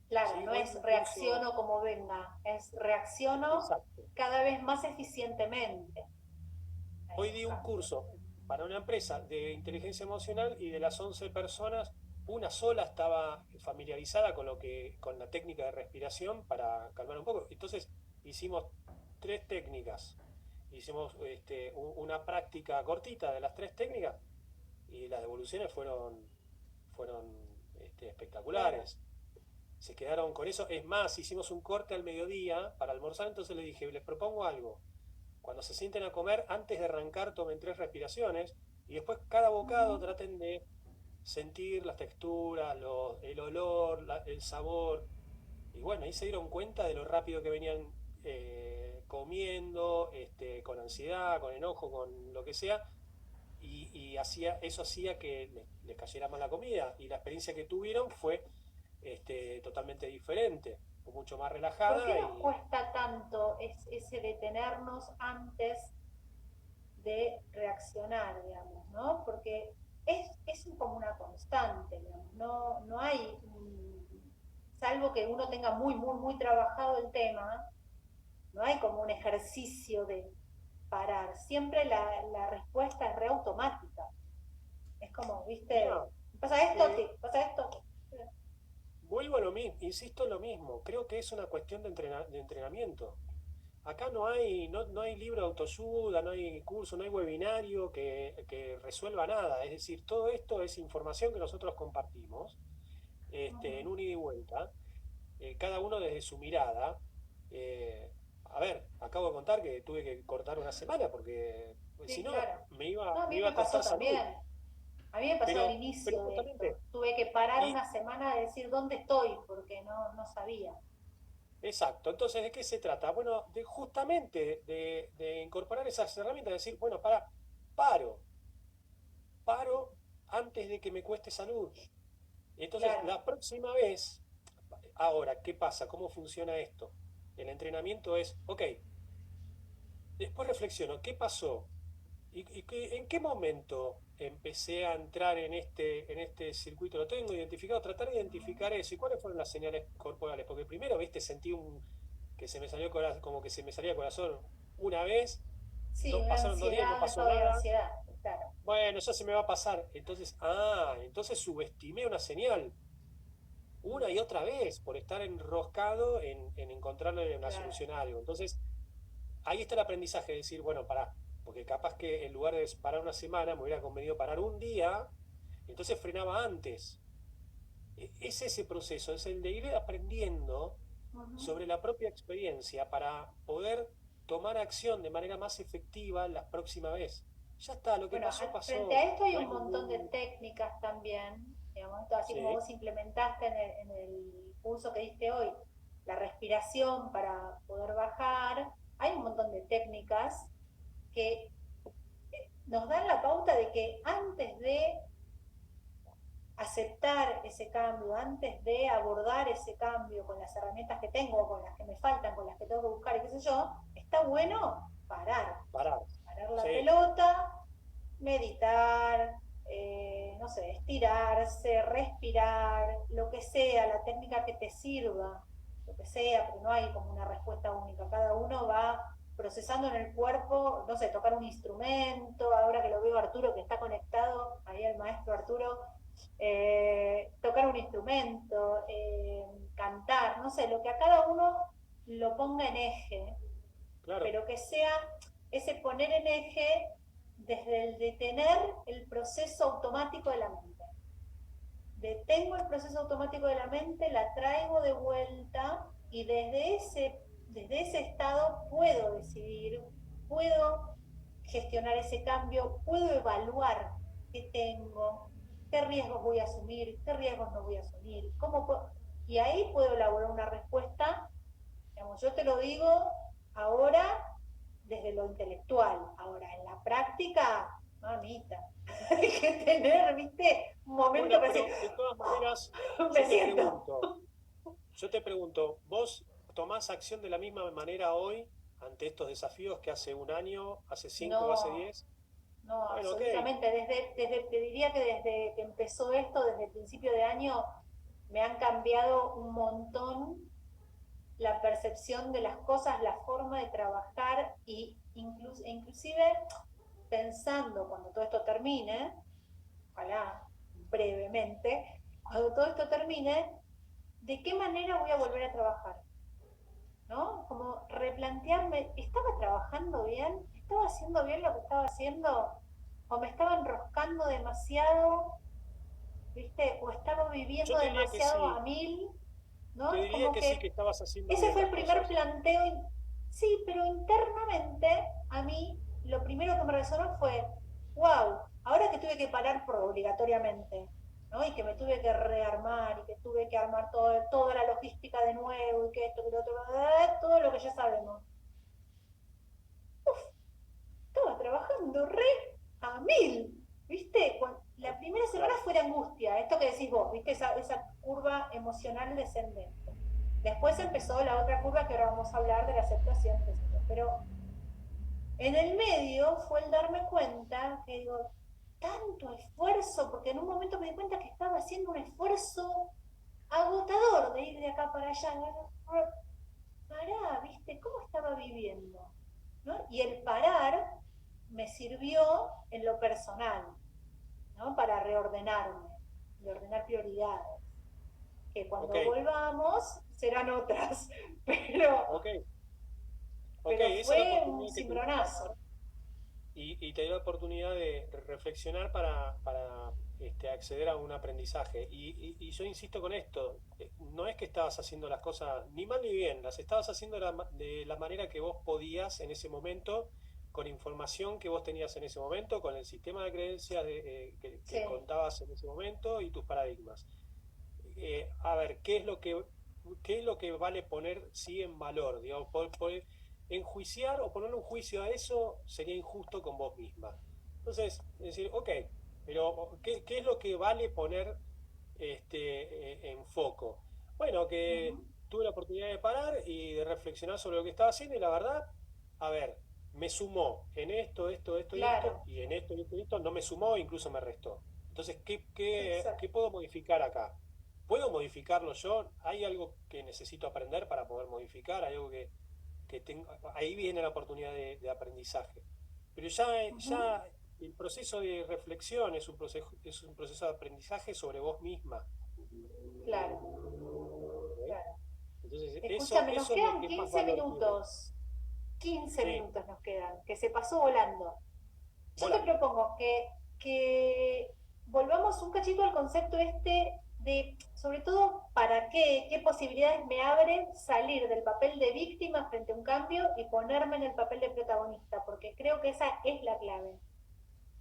Claro, ¿sí? no Hoy di es un curso, reacciono como venga, es reacciono exacto, cada vez más eficientemente. Ahí hoy di un buscando. curso para una empresa de inteligencia emocional y de las 11 personas, una sola estaba familiarizada con con la técnica de respiración para calmar un poco. Entonces hicimos tres técnicas, hicimos una práctica cortita de las tres técnicas y las devoluciones fueron Claro. espectaculares. Se quedaron con eso. Es más, hicimos un corte al mediodía para almorzar, entonces les dije, les propongo algo. Cuando se sienten a comer, antes de arrancar, tomen 3 respiraciones y después cada bocado Ujú. traten de sentir las texturas, el olor, el sabor. Y bueno, ahí se dieron cuenta de lo rápido que venían comiendo, con ansiedad, con enojo, con lo que sea, eso hacía que les cayera mal la comida. Y la experiencia que tuvieron fue totalmente diferente, mucho más ¿Por qué relajada nos y cuesta tanto ese detenernos antes de reaccionar, digamos, ¿no? Porque es como una constante, digamos, no hay, salvo que uno tenga muy trabajado el tema, no hay como un ejercicio de parar. Siempre la respuesta es reautomática. Es como, viste, mira, pasa esto, eh, tic, pasa esto. vuelvo a lo mismo, insisto en lo mismo, creo que es una cuestión de entrenamiento. Acá no hay libro de autoayuda, no hay curso, no hay webinario que resuelva nada. Es decir, todo esto es información que nosotros compartimos en un ida y vuelta, cada uno desde su mirada. Eh, a ver, acabo de contar que tuve que cortar una semana porque si Sí, no claro. No, a me mí iba me a pasó costar salud. también. A mí me pasó al Pero inicio de esto. justamente, Tuve que parar y una semana de decir dónde estoy, porque no sabía. exacto, entonces, ¿de qué se trata? Bueno, de justamente de incorporar esas herramientas, de decir, bueno, paro, paro antes de que me cueste salud. Entonces, Claro. la próxima vez, ahora, ¿qué pasa? ¿Cómo funciona esto? El entrenamiento es, ok, después reflexiono, ¿qué pasó? En qué momento empecé a entrar en este circuito? Lo tengo identificado, tratar de identificar eso. ¿Y cuáles fueron las señales corporales? Porque primero, viste, que se me salió como que se me salía el corazón una vez, Sí, una pasaron 2 días, no ansiedad, un pasó estado de nada. ansiedad. Claro. Bueno, ya se me va a pasar. Entonces subestimé una señal una y otra vez por estar enroscado en encontrarle una Claro. solución a algo. Entonces, ahí está el aprendizaje, de decir, bueno, pará, porque capaz que en lugar de parar una semana, me hubiera convenido parar un día, entonces frenaba antes. Es ese proceso, es el de ir aprendiendo Ujú. sobre la propia experiencia para poder tomar acción de manera más efectiva la próxima vez. Ya está, lo que Bueno, pasó, frente a pasó. esto hay No un es montón de ningún... técnicas también, digamos, esto, así como Sí, vos implementaste en el curso que diste hoy, la respiración para poder bajar, hay un montón de técnicas que nos dan la pauta de que antes de aceptar ese cambio, antes de abordar ese cambio con las herramientas que tengo, con las que me faltan, con las que tengo que buscar y qué sé yo, está bueno parar. parar la Sí, pelota, meditar, no sé, estirarse, respirar, lo que sea, la técnica que te sirva, lo que sea, pero no hay como una respuesta única, cada uno va procesando en el cuerpo, no sé, tocar un instrumento, ahora que lo veo a Arturo que está conectado, ahí el maestro Arturo, tocar un instrumento, cantar, no sé, lo que a cada uno lo ponga en eje, claro. pero que sea ese poner en eje desde el detener el proceso automático de la mente. Detengo el proceso automático de la mente, la traigo de vuelta y desde ese estado puedo decidir, puedo gestionar ese cambio, puedo evaluar qué tengo, qué riesgos voy a asumir, qué riesgos no voy a asumir, y ahí puedo elaborar una respuesta. Digamos, yo te lo digo ahora desde lo intelectual, ahora en la práctica, mamita, hay que tener, viste, un momento Bueno, para decir, pero de todas maneras, me yo te siento. pregunto, ¿vos tomás acción de la misma manera hoy ante estos desafíos que hace un año, hace 5 o hace No, 10? no, Bueno, ok, absolutamente. Te diría que desde que empezó esto, desde el principio de año, me han cambiado un montón la percepción de las cosas, la forma de trabajar y inclusive pensando cuando todo esto termine, ojalá brevemente, cuando todo esto termine, ¿de qué manera voy a volver a trabajar? ¿No? Como replantearme, ¿estaba trabajando bien? ¿Estaba haciendo bien lo que estaba haciendo? ¿O me estaba enroscando demasiado? ¿Viste? ¿O estaba Yo viviendo te diría que demasiado a sí, mil? te ¿No? diría Como que sí, que que estabas haciendo ese bien fue las el primer cosas. planteo. Sí, pero internamente a mí lo primero que me resonó fue, wow, ahora que tuve que parar por obligatoriamente, ¿no? Y que me tuve que rearmar y que tuve que armar toda la logística de nuevo y que esto, que lo otro, todo lo que ya sabemos. Estaba trabajando re a mil, ¿viste? La primera semana Claro. fue de angustia, esto que decís vos, ¿viste? Esa curva emocional descendente. Después empezó la otra curva que ahora vamos a hablar de la aceptación, qué sé yo. Pero en el medio fue el darme cuenta que digo, tanto esfuerzo, porque en un momento me di cuenta que estaba haciendo un esfuerzo agotador de ir de acá para allá. Pará, ¿viste? ¿Cómo estaba viviendo? ¿No? Y el parar me sirvió en lo personal, ¿no? Para reordenarme, de ordenar prioridades, que Ok, cuando volvamos serán otras, pero, ok, ok, pero esa es la fue un oportunidad que te dio cimbronazo. y te dio la oportunidad de reflexionar para acceder a un aprendizaje. Y yo insisto con esto, no es que estabas haciendo las cosas ni mal ni bien, las estabas haciendo de la manera que vos podías en ese momento, con información que vos tenías en ese momento, con el sistema de creencias Sí. que contabas en ese momento y tus paradigmas. A ver, qué es lo que vale poner sí en valor? Digamos, enjuiciar o ponerle un juicio a eso sería injusto con vos misma. Entonces, decir, ok, pero ¿qué es lo que vale poner en foco? Bueno, que Ujú. tuve la oportunidad de parar y de reflexionar sobre lo que estaba haciendo y la verdad, a ver, me sumó en esto y esto, Claro, y en esto y esto y esto no me sumó, incluso me restó. Entonces, ¿qué exacto. puedo modificar acá? ¿Puedo modificarlo yo? ¿Hay algo que necesito aprender para poder modificar? ¿Hay algo que tengo? Ahí viene la oportunidad de aprendizaje. Pero Ujú. ya el proceso de reflexión es un proceso de aprendizaje sobre vos misma. Claro, ¿Ok? claro. Entonces, Escúchame, nos eso es lo quedan que más 15 valor tiene. minutos. 15 Sí, minutos nos quedan, que se pasó volando. Yo te volando. propongo que volvamos un cachito al concepto este de, sobre todo, para qué posibilidades me abre salir del papel de víctima frente a un cambio y ponerme en el papel de protagonista, porque creo que esa es la clave.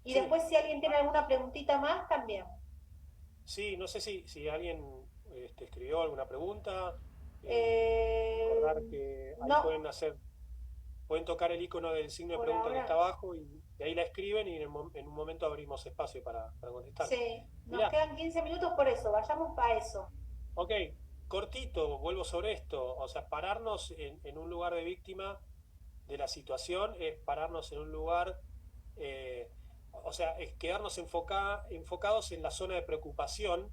Y Sí. después, si alguien tiene Ah, alguna preguntita más, también. sí, no sé si alguien escribió alguna pregunta. Eh, Recordar que ahí no, pueden tocar el icono del signo de por pregunta que está ahora. abajo y ahí la escriben y en un momento abrimos espacio para contestar. Sí, nos Mirá, quedan 15 minutos por eso, vayamos para eso. ok, cortito, vuelvo sobre esto. O sea, pararnos en un lugar de víctima de la situación es pararnos en un lugar, eh, o sea, es quedarnos enfocados en la zona de preocupación,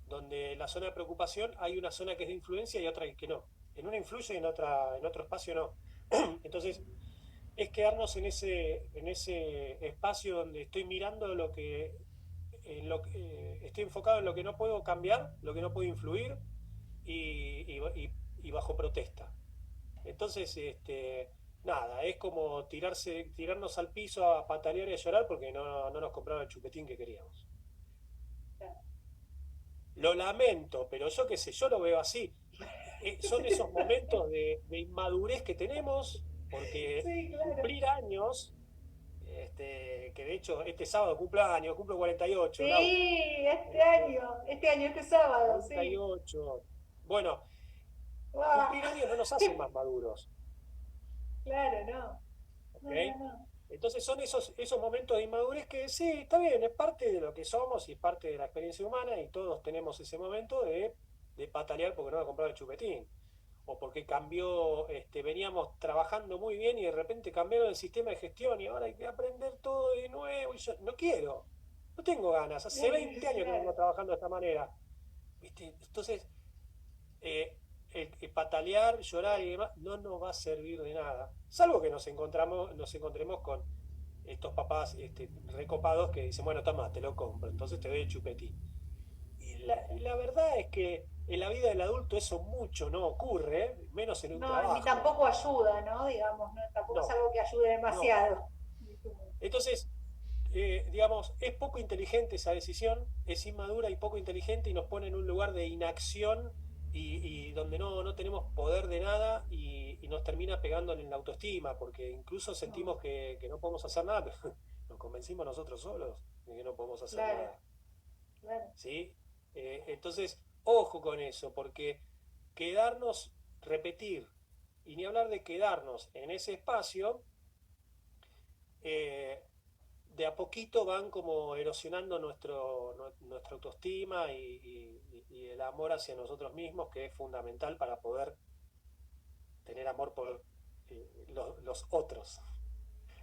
donde en la zona de preocupación hay una zona que es de influencia y otra que no. En una influye y en otro espacio no. Entonces, es quedarnos en ese espacio donde estoy mirando estoy enfocado en lo que no puedo cambiar, lo que no puedo influir y bajo protesta. Entonces, nada, es como tirarnos al piso a patalear y a llorar porque no nos compraron el chupetín que queríamos. Lo lamento, pero yo qué sé, yo lo veo así. Son esos momentos de inmadurez que tenemos, porque Sí, claro. cumplir años, que de hecho este sábado cumplo 48, Lau. Sí, Este, este sábado, sí. 48. Bueno, ¡Guau! cumplir años no nos hace más maduros, Claro, no. ¿ok? No, no, no. Entonces son esos momentos de inmadurez que sí, está bien, es parte de lo que somos y es parte de la experiencia humana y todos tenemos ese momento de patalear porque no me comprado el chupetín o porque cambió, veníamos trabajando muy bien y de repente cambiaron el sistema de gestión y ahora hay que aprender todo de nuevo y yo no quiero, no tengo ganas, hace 20 años que vengo Claro. trabajando de esta manera ¿viste? Entonces, el patalear, llorar y demás no nos va a servir de nada, salvo que nos encontremos con estos papás recopados que dicen, bueno, toma, te lo compro, entonces te doy el chupetín. Y la verdad es que en la vida del adulto eso mucho no ocurre, menos en un No, ni trabajo. tampoco ayuda, ¿no? Digamos, no, tampoco es No, algo que ayude no. demasiado. Entonces, digamos, es poco inteligente esa decisión, es inmadura y poco inteligente y nos pone en un lugar de inacción y donde no tenemos poder de nada y nos termina pegando en la autoestima, porque incluso sentimos que no podemos hacer nada, pero nos convencimos nosotros solos de que no podemos hacer Claro, nada. claro. ¿Sí? Entonces, ojo con eso, porque quedarnos, repetir, y ni hablar de quedarnos en ese espacio, eh, de a poquito van como erosionando nuestra autoestima y el amor hacia nosotros mismos, que es fundamental para poder tener amor por los otros.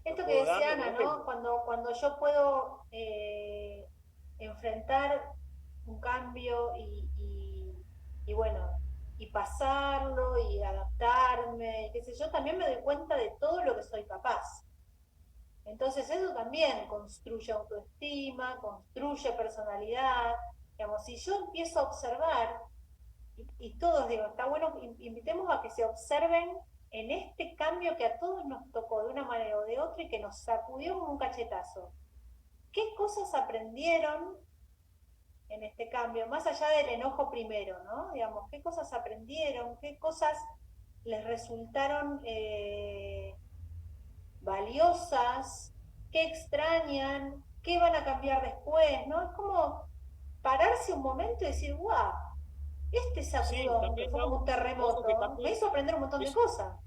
No Esto que puedo decía darlo, Ana, no ¿no? tengo. Cuando yo puedo enfrentar un cambio y bueno, y pasarlo y adaptarme, y qué sé yo, también me doy cuenta de todo lo que soy capaz. Entonces eso también construye autoestima, construye personalidad. Digamos, si yo empiezo a observar, y todos digo, está bueno, invitemos a que se observen en este cambio que a todos nos tocó de una manera o de otra y que nos sacudió como un cachetazo. ¿Qué cosas aprendieron en este cambio? Más allá del enojo primero, ¿no? Digamos, ¿qué cosas aprendieron? ¿Qué cosas les resultaron valiosas? ¿Qué extrañan? ¿Qué van a cambiar después? ¿No? Es como pararse un momento y decir, guau, este Sí, sacudón, que también, fue como un ojo que terremoto, me también hizo aprender un montón de es, cosas.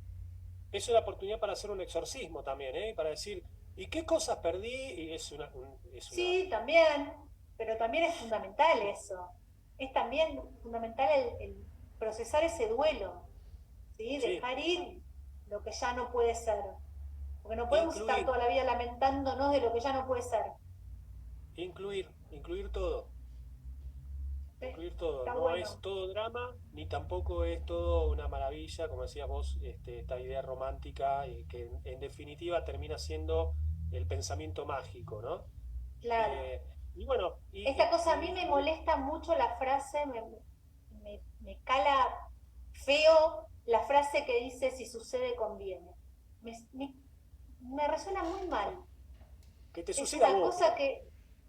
es una oportunidad para hacer un exorcismo también, ¿eh? Para decir, ¿y qué cosas perdí? Y Sí, también, pero también es fundamental eso. Es también fundamental el procesar ese duelo, ¿sí? sí, Dejar ir lo que ya no puede ser. Porque no podemos estar incluir, toda la vida lamentándonos de lo que ya no puede ser. incluir todo. ¿Sí? Incluir todo, Está no es bueno. todo drama, ni tampoco es todo una maravilla, como decías vos, esta idea romántica, que en definitiva termina siendo el pensamiento mágico, ¿no? Claro. Eh, y bueno, Esta cosa a mí me molesta mucho la frase, me cala feo la frase que dice si sucede conviene. Me resuena muy mal. que te Es suceda a una vos, cosa digamos. que,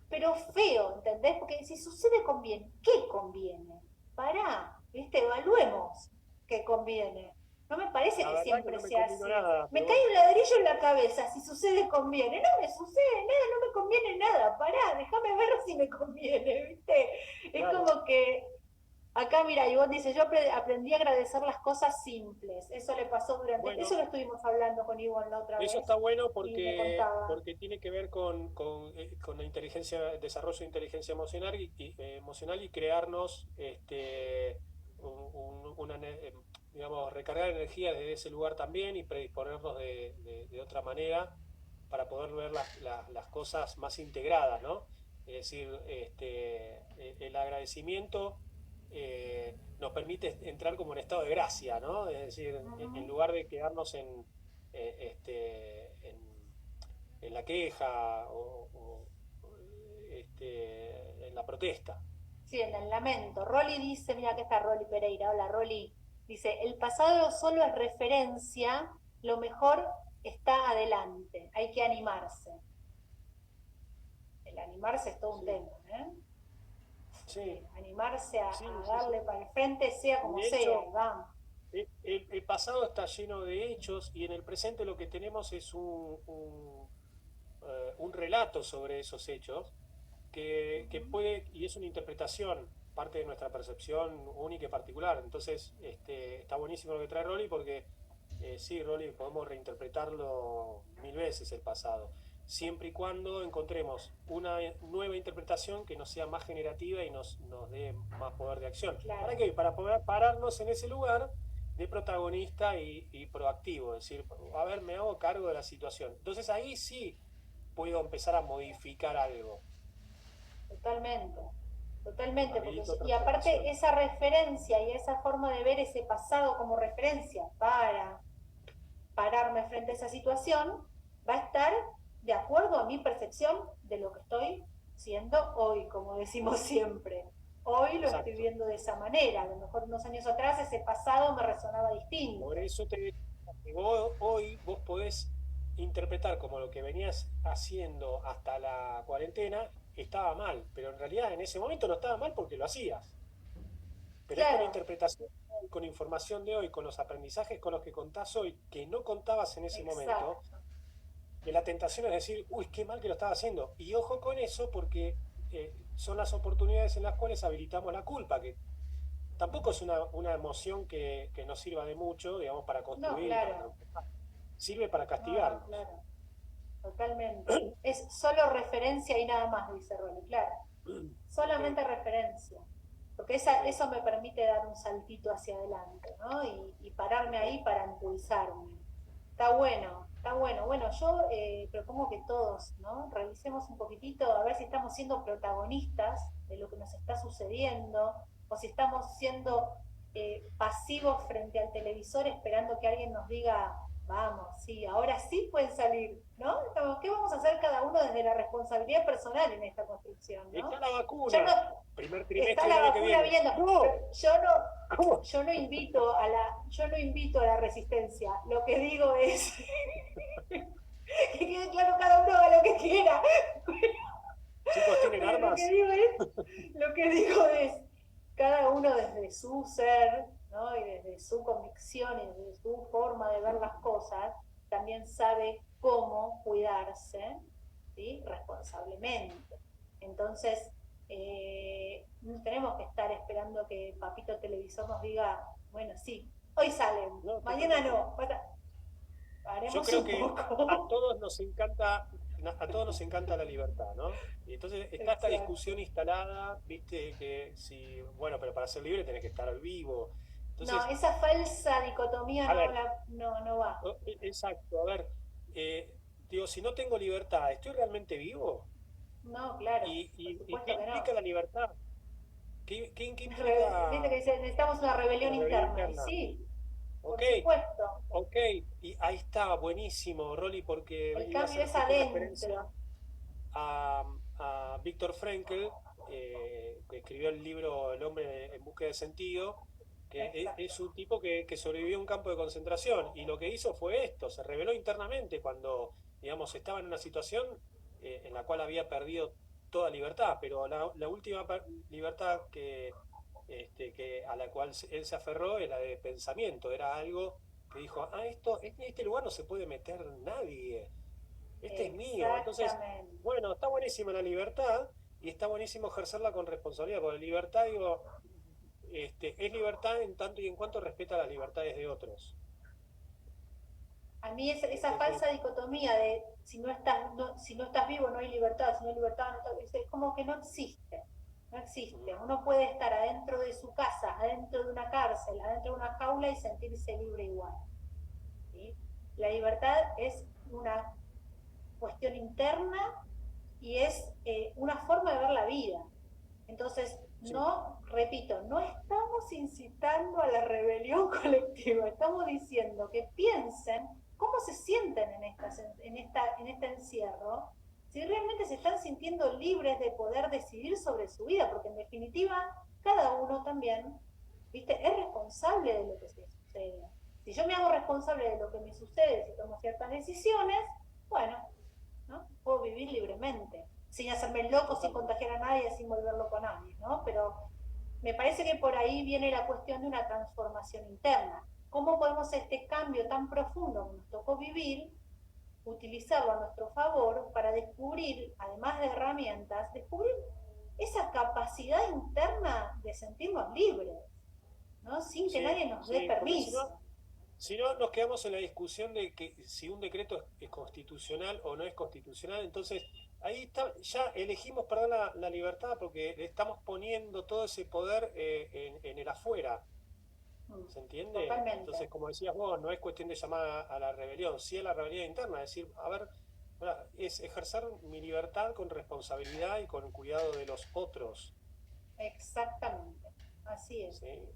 pero feo, ¿entendés? Porque si sucede conviene, ¿qué conviene? Pará, ¿viste? Evaluemos qué conviene. No me parece La que verdad que siempre no me sea convino así. nada, Me pero cae bueno, un ladrillo en la cabeza, si sucede conviene. No me sucede nada, no me conviene nada. Pará, déjame ver si me conviene, ¿viste? Es claro. como que acá, mira, Ivonne dice, yo aprendí a agradecer las cosas simples. Eso le pasó durante, eso Bueno, lo estuvimos hablando con Ivonne la otra eso vez está bueno y me porque contaba. tiene que ver con la inteligencia, el desarrollo de inteligencia emocional emocional y crearnos digamos, recargar energía desde ese lugar también y predisponernos de otra manera para poder ver las cosas más integradas, ¿no? Es decir, el agradecimiento nos permite entrar como en estado de gracia, ¿no? Es decir, Uh -huh. en lugar de quedarnos en la queja en la protesta. Sí, en el lamento. Rolly dice, mira que está Rolly Pereira, hola Rolly, dice, el pasado solo es referencia, lo mejor está adelante, hay que animarse. El animarse es todo un Sí, tema, ¿eh? sí, Animarse sí, a sí, sí. darle para el frente, sea Y como de sea, hecho, y vamos. el pasado está lleno de hechos y en el presente lo que tenemos es un relato sobre esos hechos Uh que -huh. puede, y es una interpretación, parte de nuestra percepción única y particular. Entonces, está buenísimo lo que trae Rolly porque sí, Rolly, podemos reinterpretarlo mil veces el pasado, siempre y cuando encontremos una nueva interpretación que nos sea más generativa y nos dé más poder de acción. ¿Para Claro, qué? Para poder pararnos en ese lugar de protagonista y proactivo, es decir, a ver, me hago cargo de la situación. Entonces ahí sí puedo empezar a modificar algo. totalmente, Totalmente, porque habilita otra y aparte formación. esa referencia y esa forma de ver ese pasado como referencia para pararme frente a esa situación va a estar de acuerdo a mi percepción de lo que estoy siendo hoy, como decimos siempre. Hoy lo estoy Exacto. viendo de esa manera, a lo mejor unos años atrás ese pasado me resonaba Por distinto. eso te digo que hoy vos podés interpretar como lo que venías haciendo hasta la cuarentena estaba mal, pero en realidad en ese momento no estaba mal porque lo hacías. Pero es con Claro, interpretación, con información de hoy, con los aprendizajes con los que contás hoy, que no contabas en ese momento, exacto. que la tentación es decir, uy, qué mal que lo estaba haciendo. Y ojo con eso porque son las oportunidades en las cuales habilitamos la culpa, que tampoco es una emoción que nos sirva de mucho, digamos, para No, construir y para claro. transformar. Sirve para No, no, castigarnos. claro. Totalmente. Es solo referencia y nada más, dice Rolly, claro. Ok, Solamente referencia. Porque ok, eso me permite dar un saltito hacia adelante, ¿no? Y pararme ok. ahí para impulsarme. Está bueno, está bueno. Bueno, yo propongo que todos, ¿no? Revisemos un poquitito a ver si estamos siendo protagonistas de lo que nos está sucediendo o si estamos siendo pasivos frente al televisor esperando que alguien nos diga, vamos, sí, ahora sí pueden salir, ¿no? Como, ¿qué vamos a hacer cada uno desde la responsabilidad personal en esta construcción, Está ¿no? la Yo no, vacuna. Primer está trimestre del la año que vacuna viene. viendo, pero No, ¿cómo? yo no invito a la resistencia. Lo que digo es que quede claro cada uno haga lo que quiera. Chicos, ¿tienen Pero armas? lo que digo es, cada uno desde su ser, ¿no? Y desde su convicción y desde su forma de ver las cosas, también sabe cómo cuidarse, ¿sí? Responsablemente. Entonces, no tenemos que estar esperando que Papito Televisor nos diga, bueno, sí, hoy salen, No, mañana totalmente. no, Yo paremos creo un que a poco. todos nos encanta, a todos nos encanta la libertad, ¿no? Y entonces está esta Exacto. discusión instalada, viste, que si, bueno, pero para ser libre tenés que estar al vivo. No, Entonces, esa falsa dicotomía a ver, no va. exacto, a ver, eh, digo, si no tengo libertad, ¿estoy realmente vivo? No, claro, por ¿Y qué supuesto que implica no. la libertad? ¿Qué implica Viste que dice, necesitamos una rebelión la rebelión interna. Y interna? sí, Ok, por supuesto, ok, y ahí está, buenísimo, Rolly, porque el iba a cambio hacer es justo referencia adentro. a, a Viktor Frankl, que escribió el libro El hombre en búsqueda de sentido, que es Exacto. un tipo que sobrevivió a un campo de concentración y lo que hizo fue esto, se rebeló internamente cuando, digamos, estaba en una situación en la cual había perdido toda libertad, pero la última libertad a la cual él se aferró era de pensamiento, era algo que dijo, en este lugar no se puede meter nadie, este es mío. Entonces, Exactamente. bueno, está buenísima la libertad y está buenísimo ejercerla con responsabilidad, porque la libertad, digo, es libertad en tanto y en cuanto respeta las libertades de otros. A mí esa Entonces, falsa dicotomía de si no estás vivo no hay libertad, si no hay libertad no está, es como que no existe. No existe. Uno puede estar adentro de su casa, adentro de una cárcel, adentro de una jaula y sentirse libre igual. ¿Sí? La libertad es una cuestión interna y es una forma de ver la vida. Entonces, sí, no, repito, no estamos incitando a la rebelión colectiva, estamos diciendo que piensen cómo se sienten en este encierro, si realmente se están sintiendo libres de poder decidir sobre su vida, porque en definitiva, cada uno también, ¿viste? Es responsable de lo que se sucede. Si yo me hago responsable de lo que me sucede, si tomo ciertas decisiones, bueno, ¿no? Puedo vivir libremente, sin hacerme loco, sin totalmente. contagiar a nadie, sin volver loco a nadie, ¿no? Pero me parece que por ahí viene la cuestión de una transformación interna. ¿Cómo podemos este cambio tan profundo que nos tocó vivir, utilizarlo a nuestro favor para descubrir, además de herramientas, descubrir esa capacidad interna de sentirnos libres, ¿no? Sin que Sí, nadie nos dé sí, porque si no, permiso. si no nos quedamos en la discusión de que si un decreto es constitucional o no es constitucional, entonces ahí está, ya elegimos perder la libertad porque le estamos poniendo todo ese poder en el afuera. ¿Se entiende? Totalmente. Entonces, como decías vos, no es cuestión de llamar a la rebelión, sí a la rebelión interna, es decir, a ver, es ejercer mi libertad con responsabilidad y con cuidado de los otros. Exactamente, así es. ¿Sí?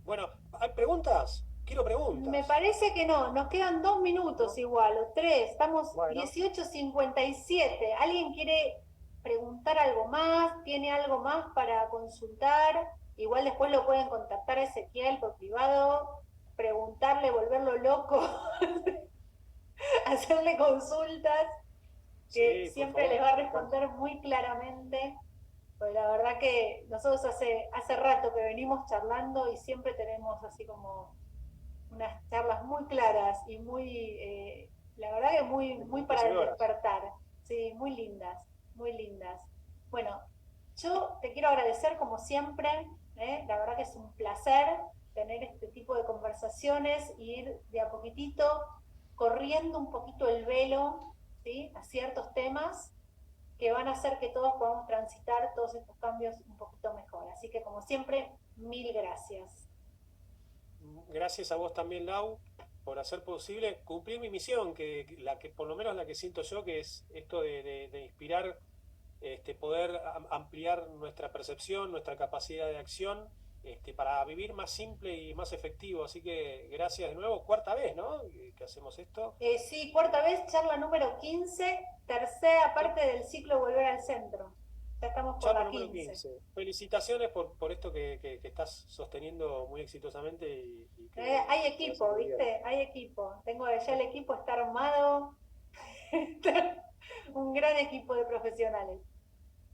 Bueno, ¿hay preguntas? Quiero Me preguntas. parece que no, nos quedan 2 minutos ¿No? igual, o 3, estamos Bueno, 18:57. ¿Alguien quiere preguntar algo más? ¿Tiene algo más para consultar? Igual después lo pueden contactar a Ezequiel por privado, preguntarle, volverlo loco, hacerle consultas, que sí, por siempre les favor, va a me encanta. responder muy claramente. Pues la verdad que nosotros hace rato que venimos charlando y siempre tenemos así como unas charlas muy claras y la verdad que muy para el Enriquecedoras. despertar, sí, muy lindas, muy lindas. Bueno, yo te quiero agradecer como siempre, la verdad que es un placer tener este tipo de conversaciones y ir de a poquitito corriendo un poquito el velo, ¿sí? A ciertos temas que van a hacer que todos podamos transitar todos estos cambios un poquito mejor. Así que como siempre, mil gracias. Gracias a vos también, Lau, por hacer posible cumplir mi misión, que la que por lo menos la que siento yo, que es esto de inspirar, poder ampliar nuestra percepción, nuestra capacidad de acción, para vivir más simple y más efectivo. Así que gracias de nuevo, cuarta vez, ¿no? Que hacemos esto. Sí, cuarta vez, charla número 15, tercera Cha- parte del ciclo Volver al Centro. Ya estamos por Charla la número 15. 15. Felicitaciones por esto que estás sosteniendo muy exitosamente y Hay que hace equipo, muy bien. ¿viste? Hay equipo. Tengo ya el equipo está armado. Un gran equipo de profesionales.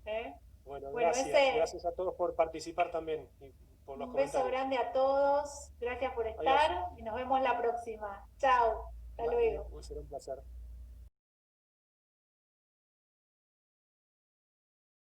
¿Eh? Bueno, Bueno, gracias. Gracias a todos por participar también y por los un beso comentarios. grande a todos. Gracias por Adiós. estar y nos vemos la próxima. Chao. Hasta Dale, luego. será un placer.